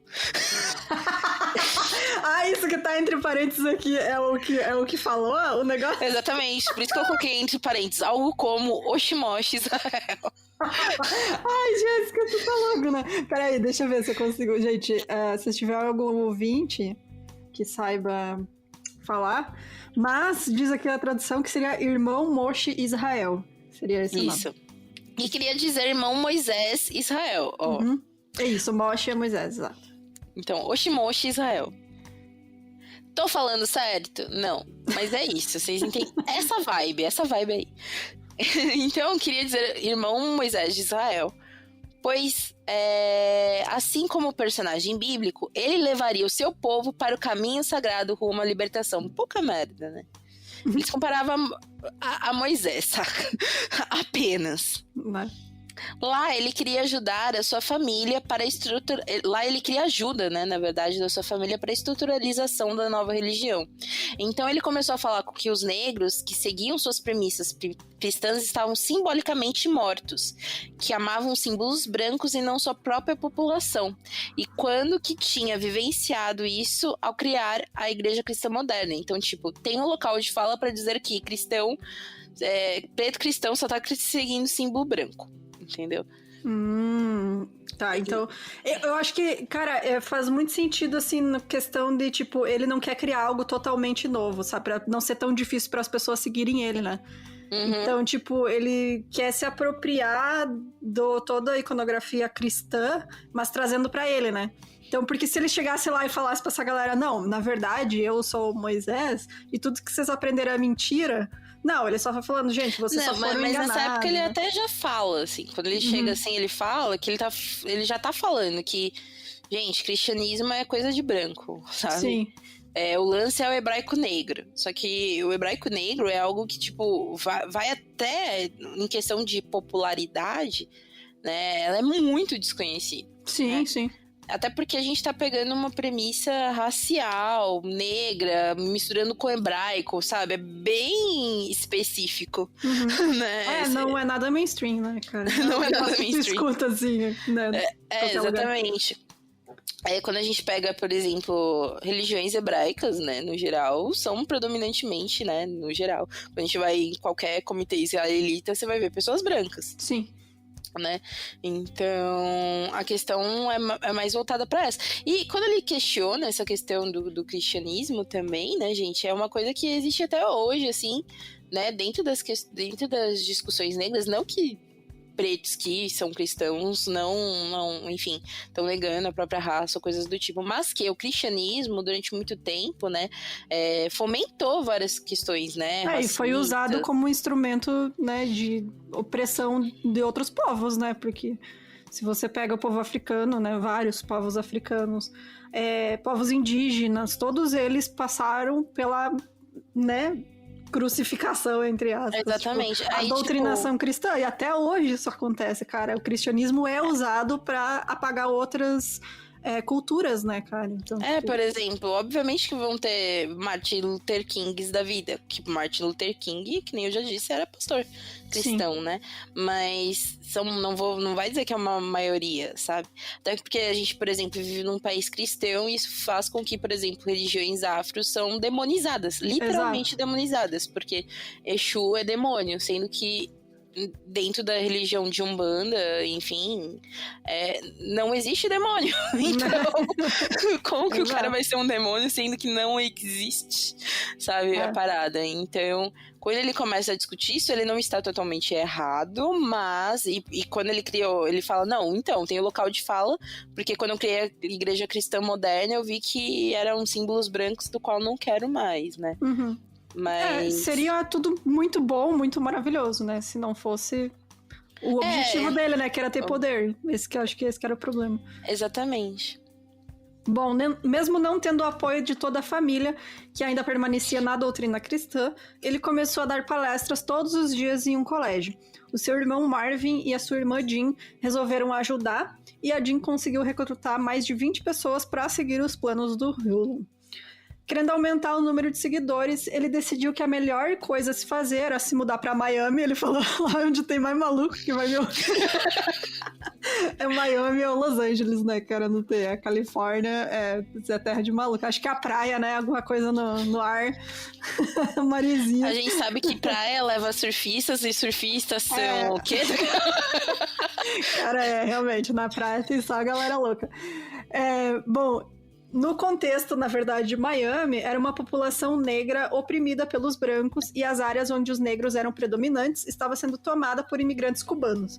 Isso que tá entre parênteses aqui é o que falou o negócio? Exatamente, por isso que eu coloquei entre parênteses algo como Oshimosh Israel. Ai, Jéssica, tu tá louco, né? Peraí, deixa eu ver se eu consigo. Gente, se tiver algum ouvinte que saiba falar, mas diz aqui a tradução que seria Irmão Moshe Israel. Seria esse nome. Isso. E queria dizer Irmão Moisés Israel. Ó. Uhum. É isso, Moshe é Moisés, exato. Então, Oshimosh Israel. Tô falando certo? Não. Mas é isso, vocês entendem? Essa vibe aí. Então, eu queria dizer Irmão Moisés de Israel, pois, assim como o personagem bíblico, ele levaria o seu povo para o caminho sagrado rumo à libertação. Pouca merda, né? Eles comparavam a Moisés, saca? Apenas. Vai. Lá ele queria ajudar a sua família para Lá ele queria ajuda, né, na verdade, da sua família para a estruturalização da nova religião. Então ele começou a falar que os negros que seguiam suas premissas cristãs estavam simbolicamente mortos, que amavam símbolos brancos e não sua própria população. E quando que tinha vivenciado isso ao criar a Igreja Cristã Moderna. Então, tipo, tem um local de fala para dizer que cristão, preto cristão só tá seguindo símbolo branco. Entendeu? Tá, então eu acho que, cara, faz muito sentido, assim, na questão de, tipo, ele não quer criar algo totalmente novo, sabe? Pra não ser tão difícil para as pessoas seguirem ele, né? Uhum. Então, tipo, ele quer se apropriar toda a iconografia cristã, mas trazendo pra ele, né? Então, porque se ele chegasse lá e falasse pra essa galera, não, na verdade, eu sou Moisés, e tudo que vocês aprenderam é mentira... Não, ele só tá falando, gente, vocês só foram enganados. Mas nessa época ele até já fala, assim, quando ele chega assim, ele fala que ele já tá falando que, gente, cristianismo é coisa de branco, sabe? Sim. O lance é o hebraico negro, só que o hebraico negro é algo que, tipo, vai até, em questão de popularidade, né, ela é muito desconhecida. Sim, né? Sim. Até porque a gente tá pegando uma premissa racial, negra, misturando com hebraico, sabe? É bem específico, né? Não é nada mainstream, né, cara? Não é nada mainstream. Escuta assim, né? Exatamente. Quando a gente pega, por exemplo, religiões hebraicas, né, no geral, são predominantemente, né, no geral. Quando a gente vai em qualquer comitê israelita, você vai ver pessoas brancas. Sim. Né? Então, a questão é mais voltada para essa. E quando ele questiona essa questão do cristianismo também, né, gente, é uma coisa que existe até hoje, assim, né, dentro das discussões negras, não que pretos que são cristãos não, enfim, estão negando a própria raça ou coisas do tipo, mas que o cristianismo, durante muito tempo, né, fomentou várias questões, né, E foi usado como instrumento, né, de opressão de outros povos, né, porque se você pega o povo africano, né, vários povos africanos, povos indígenas, todos eles passaram pela, né, crucificação, entre aspas. Exatamente. Tipo, a doutrinação cristã. E até hoje isso acontece, cara. O cristianismo é usado pra apagar outras culturas, né, cara? Então, por exemplo, obviamente que vão ter Martin Luther Kings da vida. Que Martin Luther King, que nem eu já disse, era pastor cristão, sim, né? Mas não vai dizer que é uma maioria, sabe? Até porque a gente, por exemplo, vive num país cristão e isso faz com que, por exemplo, religiões afros são demonizadas, literalmente exato, demonizadas, porque Exu é demônio, sendo que dentro da religião de Umbanda, enfim, não existe demônio. Então, como que o cara vai ser um demônio sendo que não existe, sabe, a parada? Então, quando ele começa a discutir isso, ele não está totalmente errado, mas, e quando ele criou, ele fala, não, então, tem o local de fala, porque quando eu criei a igreja cristã moderna, eu vi que eram símbolos brancos do qual não quero mais, né? Uhum. Mas seria tudo muito bom, muito maravilhoso, né? Se não fosse o objetivo dele, né? Que era ter poder. Acho que esse que era o problema. Exatamente. Bom, mesmo não tendo o apoio de toda a família, que ainda permanecia na doutrina cristã, ele começou a dar palestras todos os dias em um colégio. O seu irmão Marvin e a sua irmã Jean resolveram ajudar, e a Jean conseguiu recrutar mais de 20 pessoas para seguir os planos do Hulan. Querendo aumentar o número de seguidores, ele decidiu que a melhor coisa a se fazer era se mudar pra Miami. Ele falou, lá onde tem mais maluco que vai me ouvir. É Miami ou Los Angeles, né, cara? Não tem. A Califórnia é terra de maluco. Acho que a praia, né? Alguma coisa no ar. Marizinha. A gente sabe que praia leva surfistas e surfistas são o quê? Cara, realmente, na praia tem só a galera louca. Bom... No contexto, na verdade, de Miami, era uma população negra oprimida pelos brancos e as áreas onde os negros eram predominantes estavam sendo tomada por imigrantes cubanos.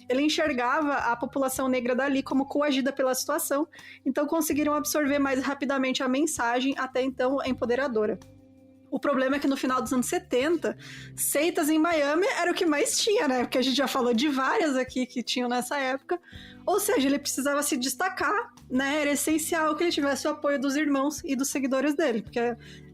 Ele enxergava a população negra dali como coagida pela situação, então conseguiram absorver mais rapidamente a mensagem, até então empoderadora. O problema é que no final dos anos 70, seitas em Miami era o que mais tinha, né? Porque a gente já falou de várias aqui que tinham nessa época. Ou seja, ele precisava se destacar, né? Era essencial que ele tivesse o apoio dos irmãos e dos seguidores dele, porque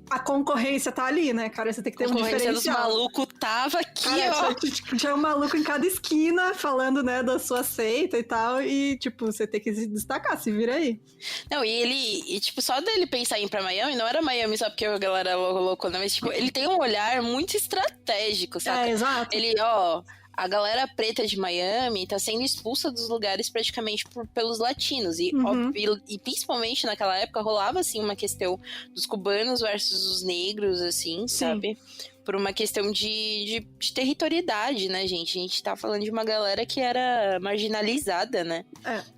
a concorrência tá ali, né, cara? Você tem que ter um diferencial. A concorrência dos malucos tava aqui, cara, ó. Tinha um maluco em cada esquina falando, né, da sua seita e tal, e, tipo, você tem que se destacar, se vira aí. Não, e tipo, só dele pensar em ir pra Miami, não era Miami só porque a galera era loucona, mas, tipo, ele tem um olhar muito estratégico, sabe? Exato. Ele, a galera preta de Miami tá sendo expulsa dos lugares praticamente pelos latinos. E, e principalmente naquela época rolava, assim, uma questão dos cubanos versus os negros, assim, sabe? Por uma questão de territorialidade, né, gente? A gente tá falando de uma galera que era marginalizada, né?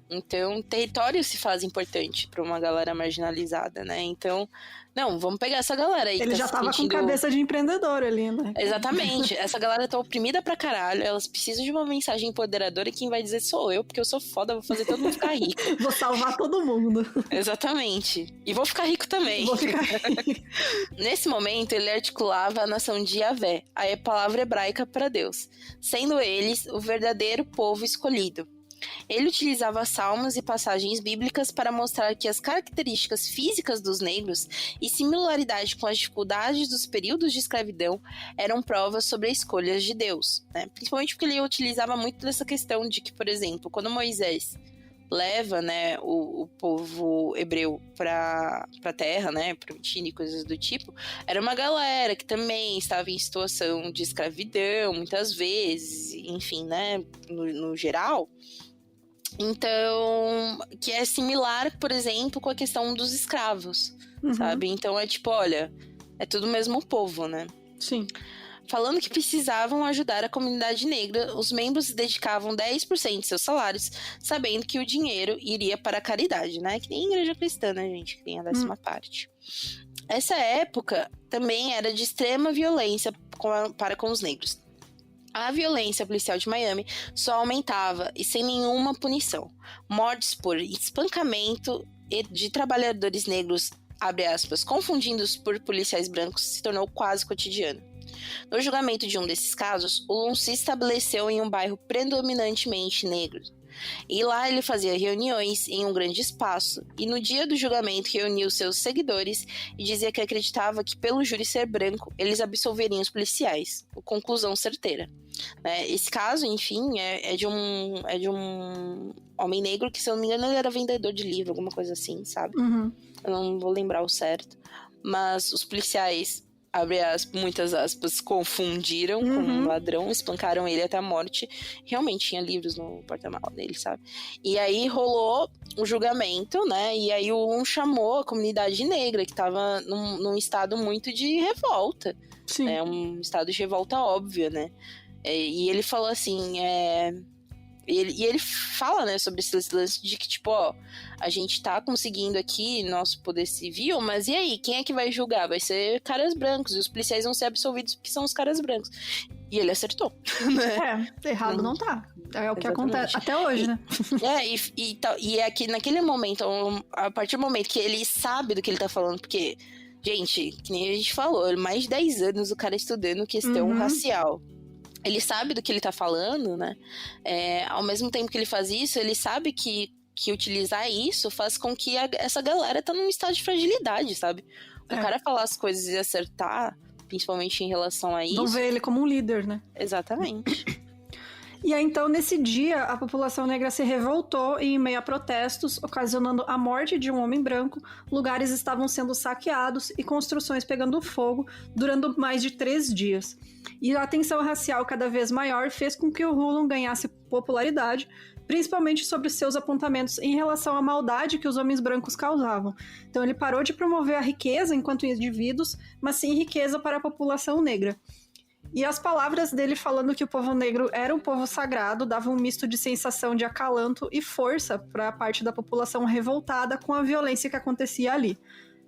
Então, território se faz importante pra uma galera marginalizada, né? Então, não, vamos pegar essa galera aí. Ele já tava com cabeça de empreendedor ali, né? Exatamente. Essa galera tá oprimida pra caralho. Elas precisam de uma mensagem empoderadora e quem vai dizer sou eu, porque eu sou foda, vou fazer todo mundo ficar rico. Vou salvar todo mundo. Exatamente. E vou ficar rico também. Vou ficar rico. Nesse momento, ele articulava a nação de Yahvé, a palavra hebraica para Deus, sendo eles o verdadeiro povo escolhido. Ele utilizava salmos e passagens bíblicas para mostrar que as características físicas dos negros e similaridade com as dificuldades dos períodos de escravidão eram provas sobre as escolhas de Deus, né? Principalmente porque ele utilizava muito dessa questão de que, por exemplo, quando Moisés leva, né, o povo hebreu para a terra, né, prometida e coisas do tipo, era uma galera que também estava em situação de escravidão, muitas vezes, enfim, né, no geral. Então, que é similar, por exemplo, com a questão dos escravos, sabe? Então é tipo, olha, é tudo o mesmo povo, né? Sim. Falando que precisavam ajudar a comunidade negra, os membros dedicavam 10% de seus salários, sabendo que o dinheiro iria para a caridade, né? Que nem a igreja cristã, né, gente? Que tem a 10ª parte. Essa época também era de extrema violência para com os negros. A violência policial de Miami só aumentava e sem nenhuma punição. Mortes por espancamento de trabalhadores negros, abre aspas, confundidos por policiais brancos, se tornou quase cotidiano. No julgamento de um desses casos, o Lum se estabeleceu em um bairro predominantemente negro. E lá ele fazia reuniões em um grande espaço, e no dia do julgamento reuniu seus seguidores e dizia que acreditava que pelo júri ser branco, eles absolveriam os policiais. Conclusão certeira. Esse caso, enfim, é de um homem negro que, se eu não me engano, ele era vendedor de livro, alguma coisa assim, sabe? Eu não vou lembrar o certo. Mas os policiais, abre muitas aspas, confundiram com um ladrão, espancaram ele até a morte. Realmente tinha livros no porta-malas dele, sabe? E aí rolou o julgamento, né? E aí o Lum chamou a comunidade negra, que tava num estado muito de revolta. Sim. Um estado de revolta óbvia, né? E ele falou assim, ele fala, né, sobre esse lance de que, tipo, ó, a gente tá conseguindo aqui nosso poder civil, mas e aí, quem é que vai julgar? Vai ser caras brancos, e os policiais vão ser absolvidos porque são os caras brancos. E ele acertou, né? Errado não tá. É o que Exatamente. acontece até hoje, né? E é que naquele momento, a partir do momento que ele sabe do que ele tá falando, porque, gente, que nem a gente falou, mais de 10 anos o cara estudando questão racial. Ele sabe do que ele tá falando, né? Ao mesmo tempo que ele faz isso, ele sabe que utilizar isso faz com que essa galera tá num estado de fragilidade, sabe? O cara falar as coisas e acertar, principalmente em relação a isso... Vão ver ele como um líder, né? Exatamente. E aí, então, nesse dia, a população negra se revoltou em meio a protestos, ocasionando a morte de um homem branco, lugares estavam sendo saqueados e construções pegando fogo, durando mais de 3 dias. E a tensão racial cada vez maior fez com que o Hulum ganhasse popularidade, principalmente sobre seus apontamentos em relação à maldade que os homens brancos causavam. Então ele parou de promover a riqueza enquanto indivíduos, mas sim riqueza para a população negra. E as palavras dele falando que o povo negro era um povo sagrado davam um misto de sensação de acalanto e força para a parte da população revoltada com a violência que acontecia ali.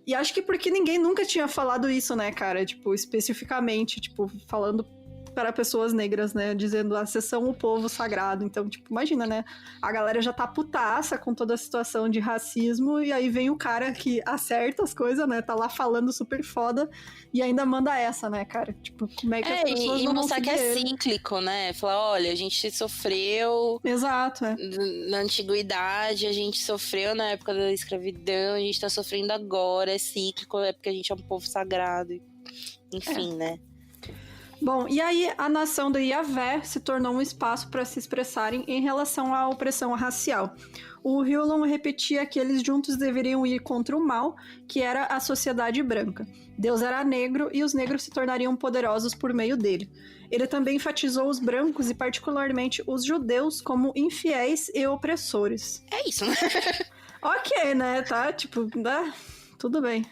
E acho que porque ninguém nunca tinha falado isso, né, cara? Tipo, especificamente, tipo, falando para pessoas negras, né? Dizendo, vocês são o povo sagrado. Então, tipo, imagina, né? A galera já tá putaça com toda a situação de racismo e aí vem o cara que acerta as coisas, né? Tá lá falando super foda e ainda manda essa, né, cara? Tipo, como é que as pessoas não vão mostrar que é ele? cíclico, né? Falar, olha, a gente sofreu... Exato, na antiguidade, a gente sofreu na época da escravidão, a gente tá sofrendo agora, é cíclico, é porque a gente é um povo sagrado. Enfim, né? Bom, e aí a nação do Yahvé se tornou um espaço para se expressarem em relação à opressão racial. O Hulum repetia que eles juntos deveriam ir contra o mal, que era a sociedade branca. Deus era negro e os negros se tornariam poderosos por meio dele. Ele também enfatizou os brancos e particularmente os judeus como infiéis e opressores. É isso, né? Ok, né? Tá, tipo, tudo bem.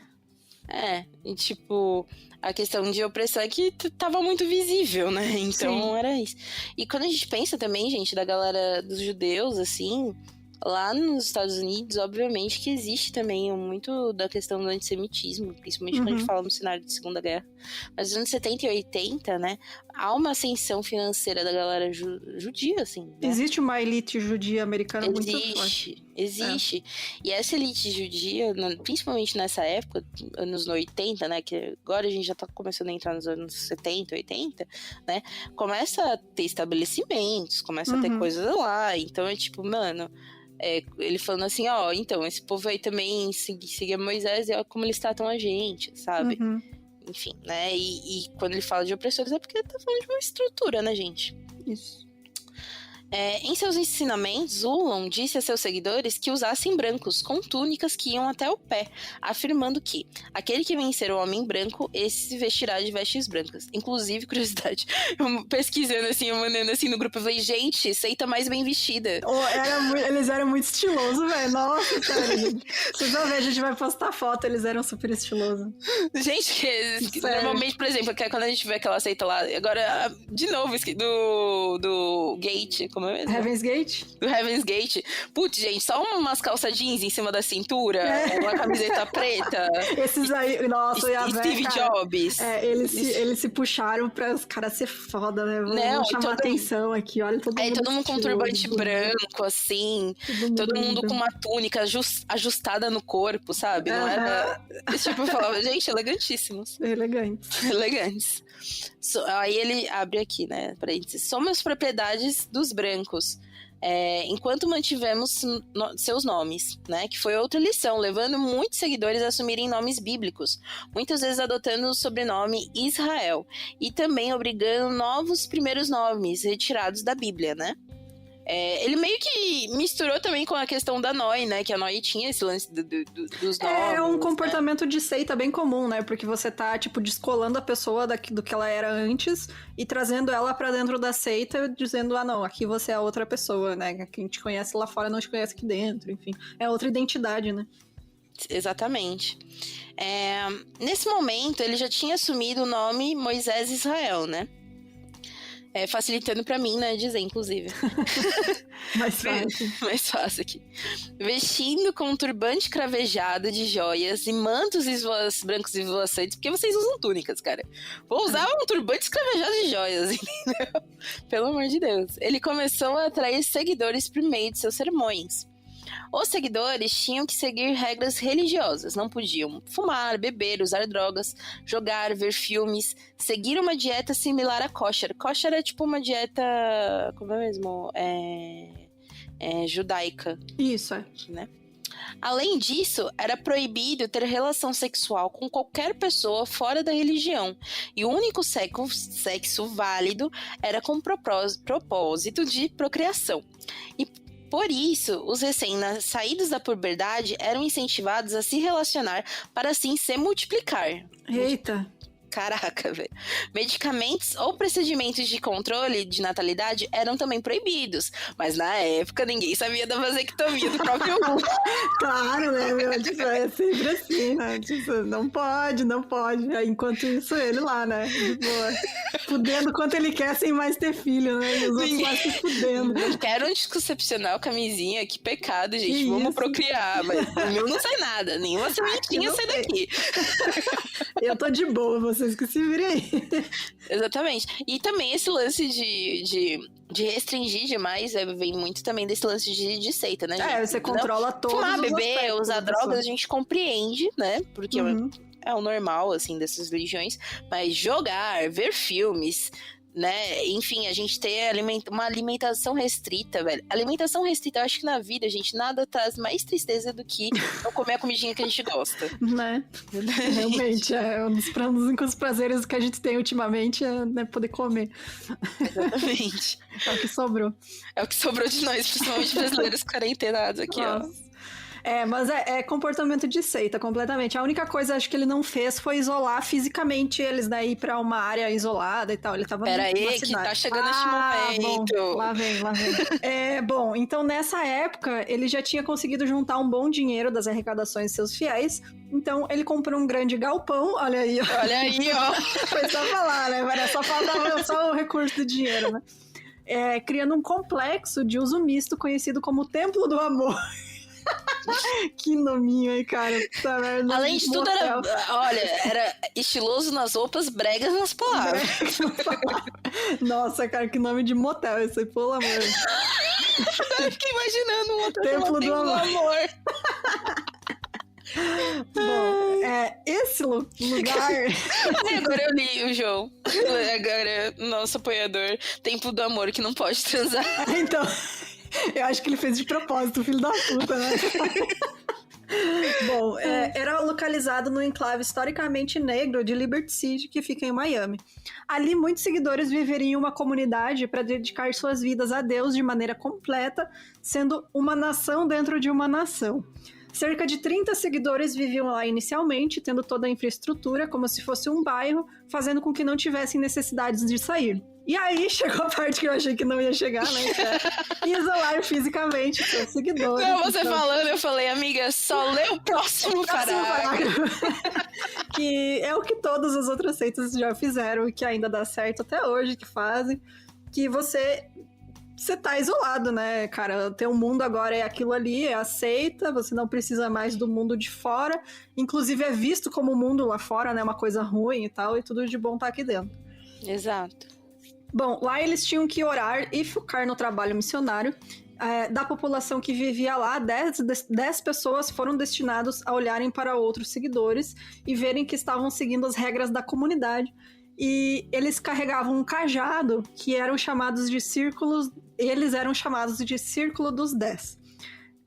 E tipo, a questão de opressão é que tava muito visível, né? Então Sim. era isso. E quando a gente pensa também, gente, da galera dos judeus, assim, lá nos Estados Unidos, obviamente que existe também muito da questão do antissemitismo, principalmente quando a gente fala no cenário de Segunda Guerra. Mas nos anos 70 e 80, né, há uma ascensão financeira da galera judia, assim. Né? Existe uma elite judia americana muito forte. Existe. E essa elite judia, principalmente nessa época, anos 80, né, que agora a gente já tá começando a entrar nos anos 70, 80, né, começa a ter estabelecimentos, começa a ter coisas lá. Então é tipo, mano... ele falando assim, então, esse povo aí também seguia Moisés e olha como eles tratam a gente, sabe? Enfim, né? E quando ele fala de opressores é porque ele tá falando de uma estrutura, né, gente? Isso. Em seus ensinamentos, Ulon disse a seus seguidores que usassem brancos com túnicas que iam até o pé, afirmando que aquele que vencer o homem branco, esse se vestirá de vestes brancas. Inclusive, curiosidade, eu pesquisando assim, eu mandando assim no grupo, eu falei, gente, seita mais bem vestida. Eles eram muito estilosos, velho. Nossa, cara, gente. Vocês vão ver, a gente vai postar foto, eles eram super estilosos. Gente, que normalmente, por exemplo, que é quando a gente vê aquela seita lá, agora, de novo, do Gate, como é mesmo? Heaven's Gate? Do Heaven's Gate. Putz, gente, só umas calças jeans em cima da cintura, uma camiseta preta. Esses aí, nossa, e a Steve cara, Jobs. Eles se puxaram pra os caras ser foda, né? Vamos chamar atenção aqui, olha todo mundo. Todo mundo com um turbante branco, assim. Todo mundo com uma túnica ajustada no corpo, sabe? Não era... Tipo, eu falava, gente, elegantíssimos. Elegantes. Aí ele abre aqui, né? Somos propriedades dos brancos. Enquanto mantivemos seus nomes, né? Que foi outra lição, levando muitos seguidores a assumirem nomes bíblicos, muitas vezes adotando o sobrenome Israel, e também obrigando novos primeiros nomes retirados da Bíblia, né? Ele meio que misturou também com a questão da Noi, né? Que a Noi tinha esse lance dos nomes. É um comportamento de seita bem comum, né? Porque você tá, tipo, descolando a pessoa do que ela era antes e trazendo ela pra dentro da seita, dizendo, não, aqui você é outra pessoa, né? Quem te conhece lá fora não te conhece aqui dentro, enfim. É outra identidade, né? Exatamente. Nesse momento, ele já tinha assumido o nome Moisés Israel, né? Facilitando pra mim, né, dizer, inclusive. Mais fácil aqui. Vestindo com um turbante cravejado de joias e mantos brancos esvoaçantes, porque vocês usam túnicas, cara. Vou usar um turbante cravejado de joias, entendeu? Pelo amor de Deus. Ele começou a atrair seguidores por meio de seus sermões. Os seguidores tinham que seguir regras religiosas, não podiam fumar, beber, usar drogas, jogar, ver filmes, seguir uma dieta similar a kosher. Kosher é tipo uma dieta, como é mesmo? Judaica. Isso, né? Além disso, era proibido ter relação sexual com qualquer pessoa fora da religião, e o único sexo válido era com propósito de procriação. E por isso, os recém-saídos da puberdade eram incentivados a se relacionar para assim se multiplicar. Eita! Caraca, velho. Medicamentos ou procedimentos de controle de natalidade eram também proibidos. Mas na época ninguém sabia da vasectomia do próprio útero. Claro, né, meu? Tipo, é sempre assim, né? Tipo, não pode. Enquanto isso, ele lá, né? Tipo, fudendo quanto ele quer sem mais ter filho, né? E os outros lá se fudendo. Não quero anticoncepcional, camisinha, que pecado, gente. Vamos procriar. Mas o meu não sai nada. Nenhuma sementinha sai daqui. Eu tô de boa, vocês que se virem aí. Exatamente. E também esse lance de restringir demais vem muito também desse lance de seita, né, gente? Você controla todos Fumar, os beber, usar drogas, pessoa. a gente compreende, né? Porque é o normal, assim, dessas religiões. Mas jogar, ver filmes, né? Enfim, a gente ter uma alimentação restrita, velho. Alimentação restrita, eu acho que na vida, gente, nada traz mais tristeza do que não comer a comidinha que a gente gosta. Né? Realmente, um dos únicos prazeres que a gente tem ultimamente é poder comer. Exatamente. É o que sobrou. É o que sobrou de nós, principalmente brasileiros quarentenados aqui, Nossa. Mas é comportamento de seita, completamente. A única coisa, acho que ele não fez foi isolar fisicamente eles, né? Ir pra uma área isolada e tal. Ele tava Pera aí, que tá chegando este momento. Bom, lá vem. Bom, então nessa época, ele já tinha conseguido juntar um bom dinheiro das arrecadações de seus fiéis. Então, ele comprou um grande galpão, olha aí, ó. Foi só falar, né? Só faltava só o recurso do dinheiro, né? Criando um complexo de uso misto conhecido como Templo do Amor. Que nominho aí, cara. Além de tudo, era estiloso nas roupas, bregas nas palavras. Nossa, cara, que nome de motel esse aí, pelo amor. Eu fiquei imaginando um motel Templo do Amor. Bom, esse lugar... Agora eu li o João. Agora, nosso apoiador, Templo do Amor, que não pode transar. Então... Eu acho que ele fez de propósito, filho da puta, né? Bom, era localizado no enclave historicamente negro de Liberty City, que fica em Miami. Ali, muitos seguidores viveriam em uma comunidade para dedicar suas vidas a Deus de maneira completa, sendo uma nação dentro de uma nação. Cerca de 30 seguidores viviam lá inicialmente, tendo toda a infraestrutura como se fosse um bairro, fazendo com que não tivessem necessidades de sair. E aí chegou a parte que eu achei que não ia chegar, né? Isolar fisicamente seus seguidores. Não, você falando, eu falei, amiga, só lê o próximo parágrafo. Que é o que todas as outras seitas já fizeram e que ainda dá certo até hoje, que fazem. Que você tá isolado, né, cara? O teu mundo agora é aquilo ali, é a seita, você não precisa mais do mundo de fora. Inclusive é visto como o mundo lá fora, né? Uma coisa ruim e tal, e tudo de bom tá aqui dentro. Exato. Bom, lá eles tinham que orar e focar no trabalho missionário. Da população que vivia lá, 10 pessoas foram destinados a olharem para outros seguidores e verem que estavam seguindo as regras da comunidade. E eles carregavam um cajado que eram chamados de círculos. Eles eram chamados de Círculo dos 10.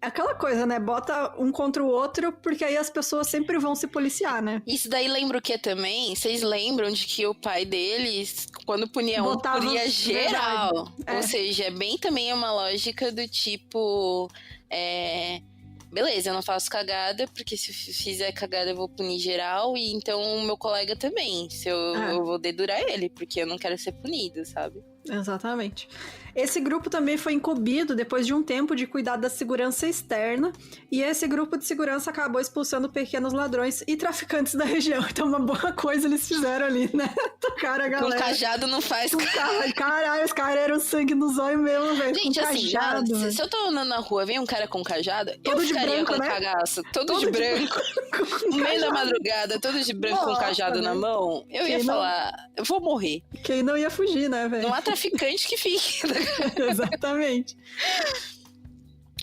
Aquela coisa, né? Bota um contra o outro, porque aí as pessoas sempre vão se policiar, né? Isso daí lembra o que também? Vocês lembram de que o pai deles, quando punia um, punia geral? Ou seja, é bem também uma lógica do tipo... beleza, eu não faço cagada, porque se fizer cagada eu vou punir geral, e então o meu colega também. Eu vou dedurar ele, porque eu não quero ser punido, sabe? Exatamente. Esse grupo também foi incumbido depois de um tempo de cuidar da segurança externa, e esse grupo de segurança acabou expulsando pequenos ladrões e traficantes da região. Então uma boa coisa eles fizeram ali, né? Tocaram a galera. Com cajado não faz caralho, os caras eram sangue nos olhos mesmo, velho. Gente, com assim, cajado, se eu tô andando na rua, vem um cara com cajado, todo eu ficaria branco, com né? cagaço, todo de branco, no meio da madrudada, todo de branco. Nossa, com cajado na mão, eu ia falar, eu vou morrer. Quem não ia fugir, né, velho? Não há traficante que fique. Exatamente.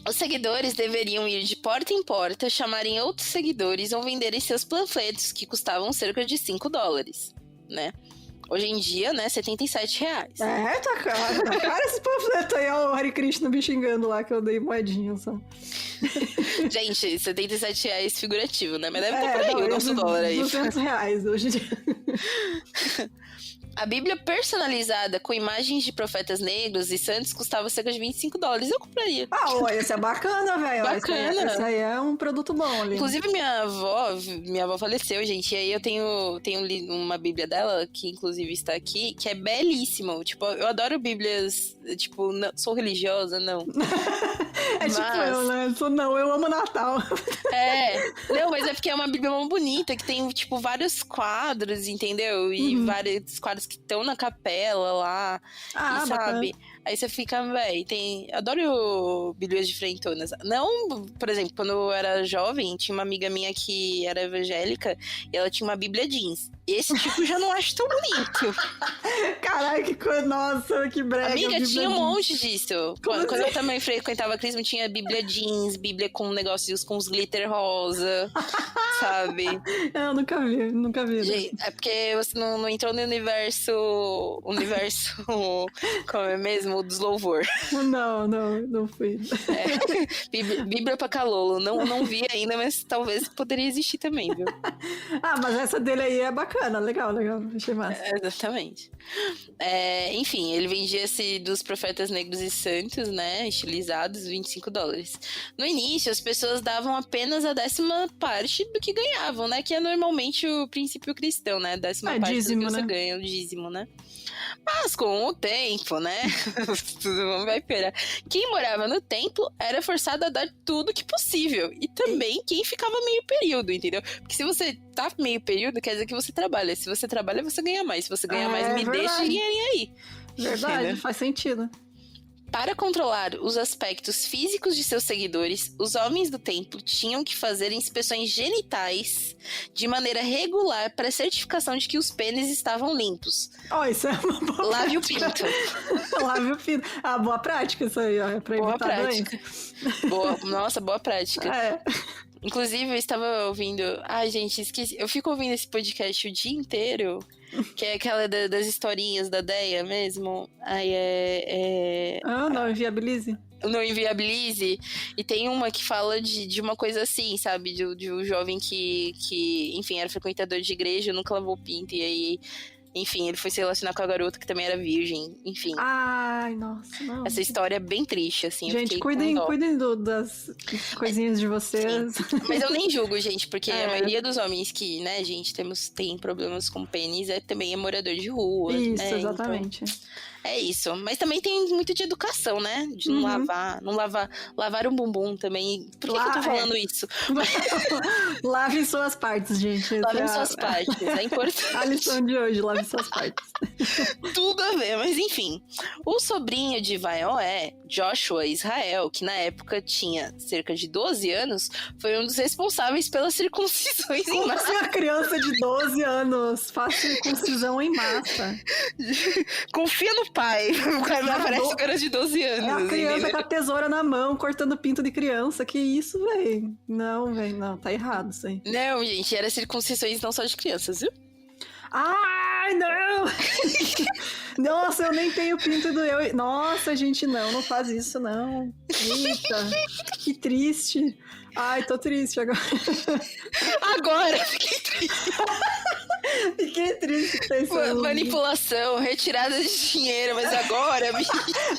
Os seguidores deveriam ir de porta em porta, chamarem outros seguidores ou venderem seus panfletos, que custavam cerca de $5, né? Hoje em dia, né, R$77. Tá caro. Cara, esse panfleto aí é o Hare Krishna me xingando lá, que eu dei moedinha, só. Gente, R$77 figurativo, né? Mas deve ter por aí o nosso dólar aí. R$200 hoje em dia. A Bíblia personalizada com imagens de profetas negros e santos custava cerca de $25. Eu compraria. Olha, esse é bacana, velho. Bacana. Esse aí é um produto bom ali. Inclusive, minha avó faleceu, gente. E aí eu tenho uma Bíblia dela, que inclusive está aqui, que é belíssima. Tipo, eu adoro Bíblias, tipo, não, sou religiosa, não. Tipo eu, né? Eu amo Natal. Não, mas é porque é uma Bíblia muito bonita, que tem, tipo, vários quadros, entendeu? E vários quadros que estão na capela lá, e sabe? Bacana. Aí você fica, adoro Bíblias diferentonas. Não, por exemplo, quando eu era jovem, tinha uma amiga minha que era evangélica, e ela tinha uma Bíblia jeans. Esse tipo eu já não acho tão bonito. Caralho, que coisa, nossa, que brega. Amiga, tinha um monte disso. Quando eu também frequentava a Crisma, tinha Bíblia jeans, Bíblia com negócios com os glitter rosa, sabe? Eu nunca vi. Gente, é porque você não entrou no universo, como é mesmo, dos louvor. Não fui. Bíblia pra calolo, não vi ainda, mas talvez poderia existir também, viu? Mas essa dele aí é bacana, legal, achei massa. Exatamente. Enfim, ele vendia esse dos profetas negros e santos, né, estilizados, $25. No início, as pessoas davam apenas a 10ª parte do que ganhavam, né, que é normalmente o princípio cristão, né, 10ª parte dízimo, do que você ganha, o dízimo, né. Mas com o tempo, né, tudo vai piorar. Quem morava no templo era forçado a dar tudo que possível. E também quem ficava meio período, entendeu? Porque se você tá meio período, quer dizer que você trabalha. Se você trabalha, você ganha mais. Se você ganha mais, me deixa dinheirinho aí. Verdade, entendeu? Faz sentido. Para controlar os aspectos físicos de seus seguidores, os homens do templo tinham que fazer inspeções genitais de maneira regular para certificação de que os pênis estavam limpos. Isso é uma boa Lave prática. o pinto. Lave o pinto. Boa prática isso aí, ó. Pra boa evitar prática. Nossa, boa prática. Inclusive, eu estava ouvindo... gente, esqueci. Eu fico ouvindo esse podcast o dia inteiro, que é aquela das historinhas da Deia mesmo. Não, Inviabilize. no Inviabilize, e tem uma que fala de uma coisa assim, sabe? De um jovem que, enfim, era frequentador de igreja, nunca lavou o pinto, e aí, enfim, ele foi se relacionar com a garota que também era virgem, enfim. Ai, nossa, não. Essa história é bem triste, assim. Gente, cuidem das coisinhas de vocês. Sim. Mas eu nem julgo, gente, porque a maioria dos homens que, né, gente, tem problemas com pênis também é morador de rua. Isso, né? exatamente. Então, é isso. Mas também tem muito de educação, né? De não lavar um bumbum também. Por que eu tô falando isso? Lavem suas partes, gente. Lavem suas partes, é importante. A lição de hoje, lave suas partes. Tudo a ver, mas enfim. O sobrinho de Vaioé, Joshua Israel, que na época tinha cerca de 12 anos, foi um dos responsáveis pelas circuncisões em massa. Como uma criança de 12 anos faz circuncisão em massa? Confia no pai. O cara parece que era de 12 anos. É a criança com a tesoura na mão, cortando pinto de criança. Que isso, velho? Não, velho, não. Tá errado isso aí. Não, gente, era circuncisões não só de crianças, viu? Ai, não! Nossa, eu nem tenho pinto do eu. Nossa, gente, não faz isso, não. Eita, que triste. Ai, tô triste agora. Agora, fiquei triste. Fiquei triste pensando. Manipulação, retirada de dinheiro, mas agora...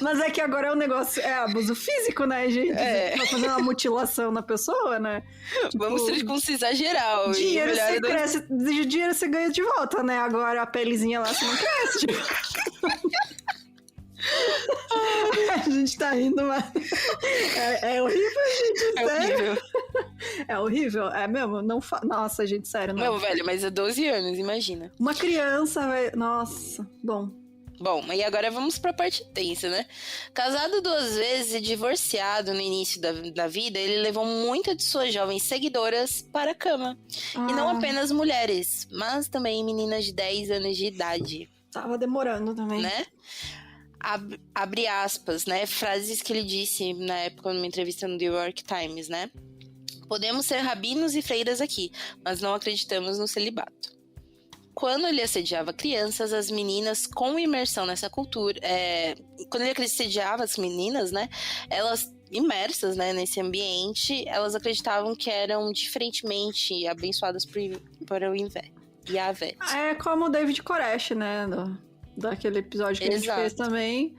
Mas é que agora é um negócio... É abuso físico, né, gente? Tá fazendo uma mutilação na pessoa, né? Tipo, vamos circuncisar geral. Dinheiro você cresce, dinheiro você ganha de volta, né? Agora a pelezinha lá você não cresce, tipo... A gente tá rindo, mas é horrível, gente, é sério. Horrível. É horrível, é mesmo, nossa, gente, sério, não. Meu, velho, mas é 12 anos, imagina. Uma criança, velho, nossa, bom, e agora vamos pra parte tensa, né? Casado 2 vezes e divorciado no início da vida, ele levou muitas de suas jovens seguidoras para a cama. E não apenas mulheres, mas também meninas de 10 anos de idade. Tava demorando também. Né? Abre aspas, né? Frases que ele disse na época numa entrevista no The New York Times, né? Podemos ser rabinos e freiras aqui, mas não acreditamos no celibato. Quando ele assediava crianças, as meninas com imersão nessa cultura... quando ele assediava as meninas, né? Elas imersas, né, nesse ambiente, elas acreditavam que eram diferentemente abençoadas por Yahvé. É como o David Koresh, né? Daquele episódio que a gente fez também.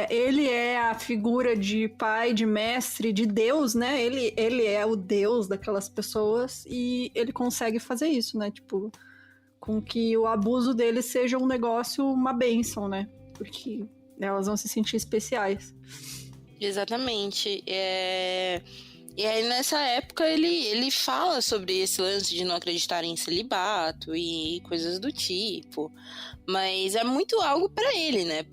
Ele é a figura de pai, de mestre, de Deus, né? Ele é o Deus daquelas pessoas e ele consegue fazer isso, né? Tipo, com que o abuso dele seja um negócio, uma bênção, né? Porque elas vão se sentir especiais. Exatamente. E aí, nessa época, ele fala sobre esse lance de não acreditar em celibato e coisas do tipo. Mas é muito algo pra ele, né?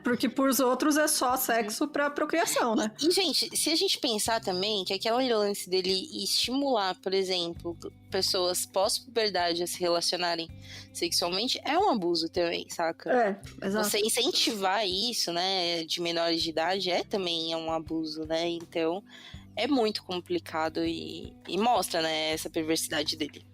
Porque pros outros é só sexo pra procriação, né? E, gente, se a gente pensar também que aquele lance dele estimular, por exemplo, pessoas pós-puberdade a se relacionarem sexualmente é um abuso também, saca? Exato. Você incentivar isso, né, de menores de idade também é um abuso, né? Então... é muito complicado e mostra, né, essa perversidade dele.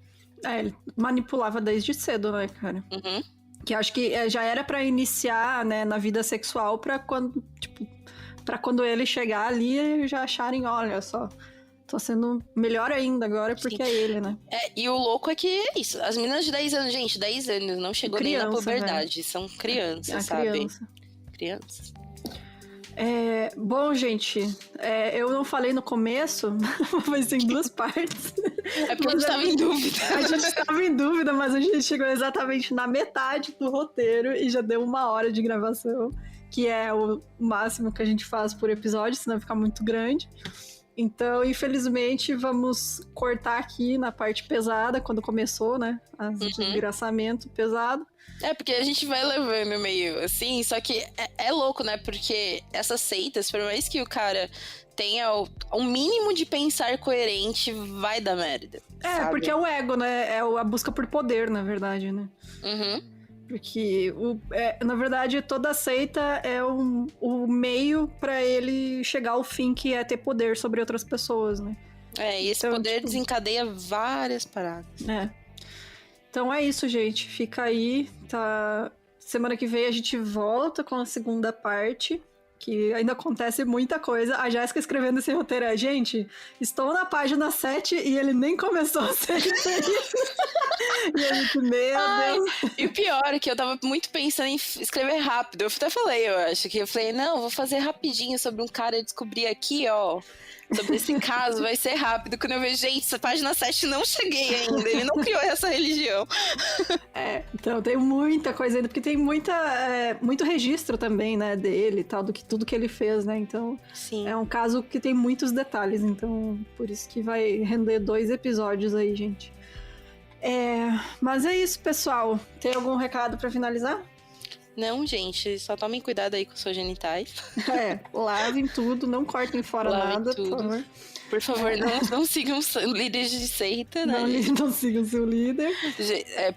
Ele manipulava desde cedo, né, cara? Uhum. Que acho que já era pra iniciar, né, na vida sexual pra quando ele chegar ali e já acharem, olha só, tô sendo melhor ainda agora porque é ele, né? E o louco é que é isso. As meninas de 10 anos, gente, 10 anos, não chegou criança, nem na puberdade. Velho. São crianças, sabe? Crianças. Bom, gente, eu não falei no começo, vai ser em 2 partes. É porque a gente tava em dúvida. A gente tava em dúvida, mas a gente chegou exatamente na metade do roteiro e já deu 1 hora de gravação, que é o máximo que a gente faz por episódio, senão fica muito grande. Então, infelizmente, vamos cortar aqui na parte pesada, quando começou, né? Desgraçamento pesado. Porque a gente vai levando meio assim, só que é louco, né? Porque essas seitas, por mais que o cara tenha o mínimo de pensar coerente, vai dar merda. Sabe? Porque é o ego, né? É a busca por poder, na verdade, né? Uhum. Porque, na verdade, toda seita é o meio pra ele chegar ao fim, que é ter poder sobre outras pessoas, né? E esse poder desencadeia várias paradas. Então é isso, gente. Fica aí, tá? Semana que vem a gente volta com a segunda parte, que ainda acontece muita coisa. A Jéssica escrevendo esse roteiro é, gente, estou na página 7 e ele nem começou a ser E a gente, meu Deus. E o pior é que eu tava muito pensando em escrever rápido. Eu até falei, eu falei, não, vou fazer rapidinho sobre um cara eu descobri aqui, ó. Sobre esse caso, vai ser rápido. Quando eu vejo, gente, essa página 7 não cheguei ainda. Ele não criou essa religião. Então tem muita coisa ainda, porque tem muito registro também, né, dele e tal, tudo que ele fez, né? Então, sim, é um caso que tem muitos detalhes, então por isso que vai render 2 episódios aí, gente. Mas é isso, pessoal. Tem algum recado pra finalizar? Não, gente, só tomem cuidado aí com seus genitais. Lavem tudo, não cortem fora nada, tudo. por favor. Por favor, não sigam líderes de seita, né? Não sigam seu líder.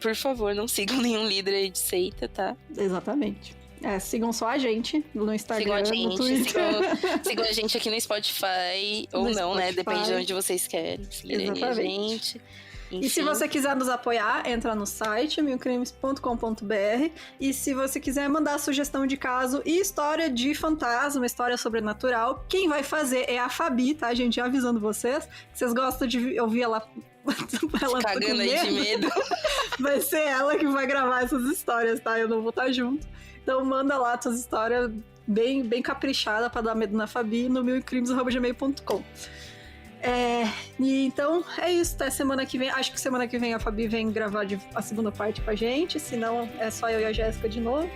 Por favor, não sigam nenhum líder de seita, tá? Exatamente. Sigam só a gente no Instagram, no Twitter. Sigam a gente aqui no Spotify, ou não, né? Depende de onde vocês querem seguirem a gente. Enfim. E se você quiser nos apoiar, entra no site milcrimes.com.br. E se você quiser mandar sugestão de caso e história de fantasma, história sobrenatural, quem vai fazer é a Fabi, tá, gente? Já avisando vocês. Vocês gostam de ouvir ela cagando aí de medo. Vai ser ela que vai gravar essas histórias, tá? Eu não vou estar junto. Então manda lá suas histórias bem caprichada pra dar medo na Fabi no milcrimes@gmail.com. E então é isso, até semana que vem. Acho que semana que vem a Fabi vem gravar a segunda parte com a gente, senão é só eu e a Jéssica de novo.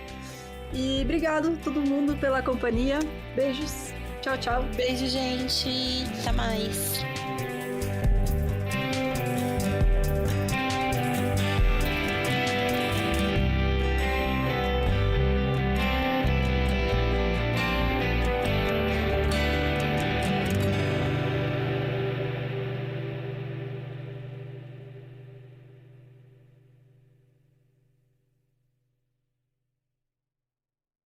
E obrigado todo mundo pela companhia. Beijos. Tchau, tchau. Beijo, gente. Até mais.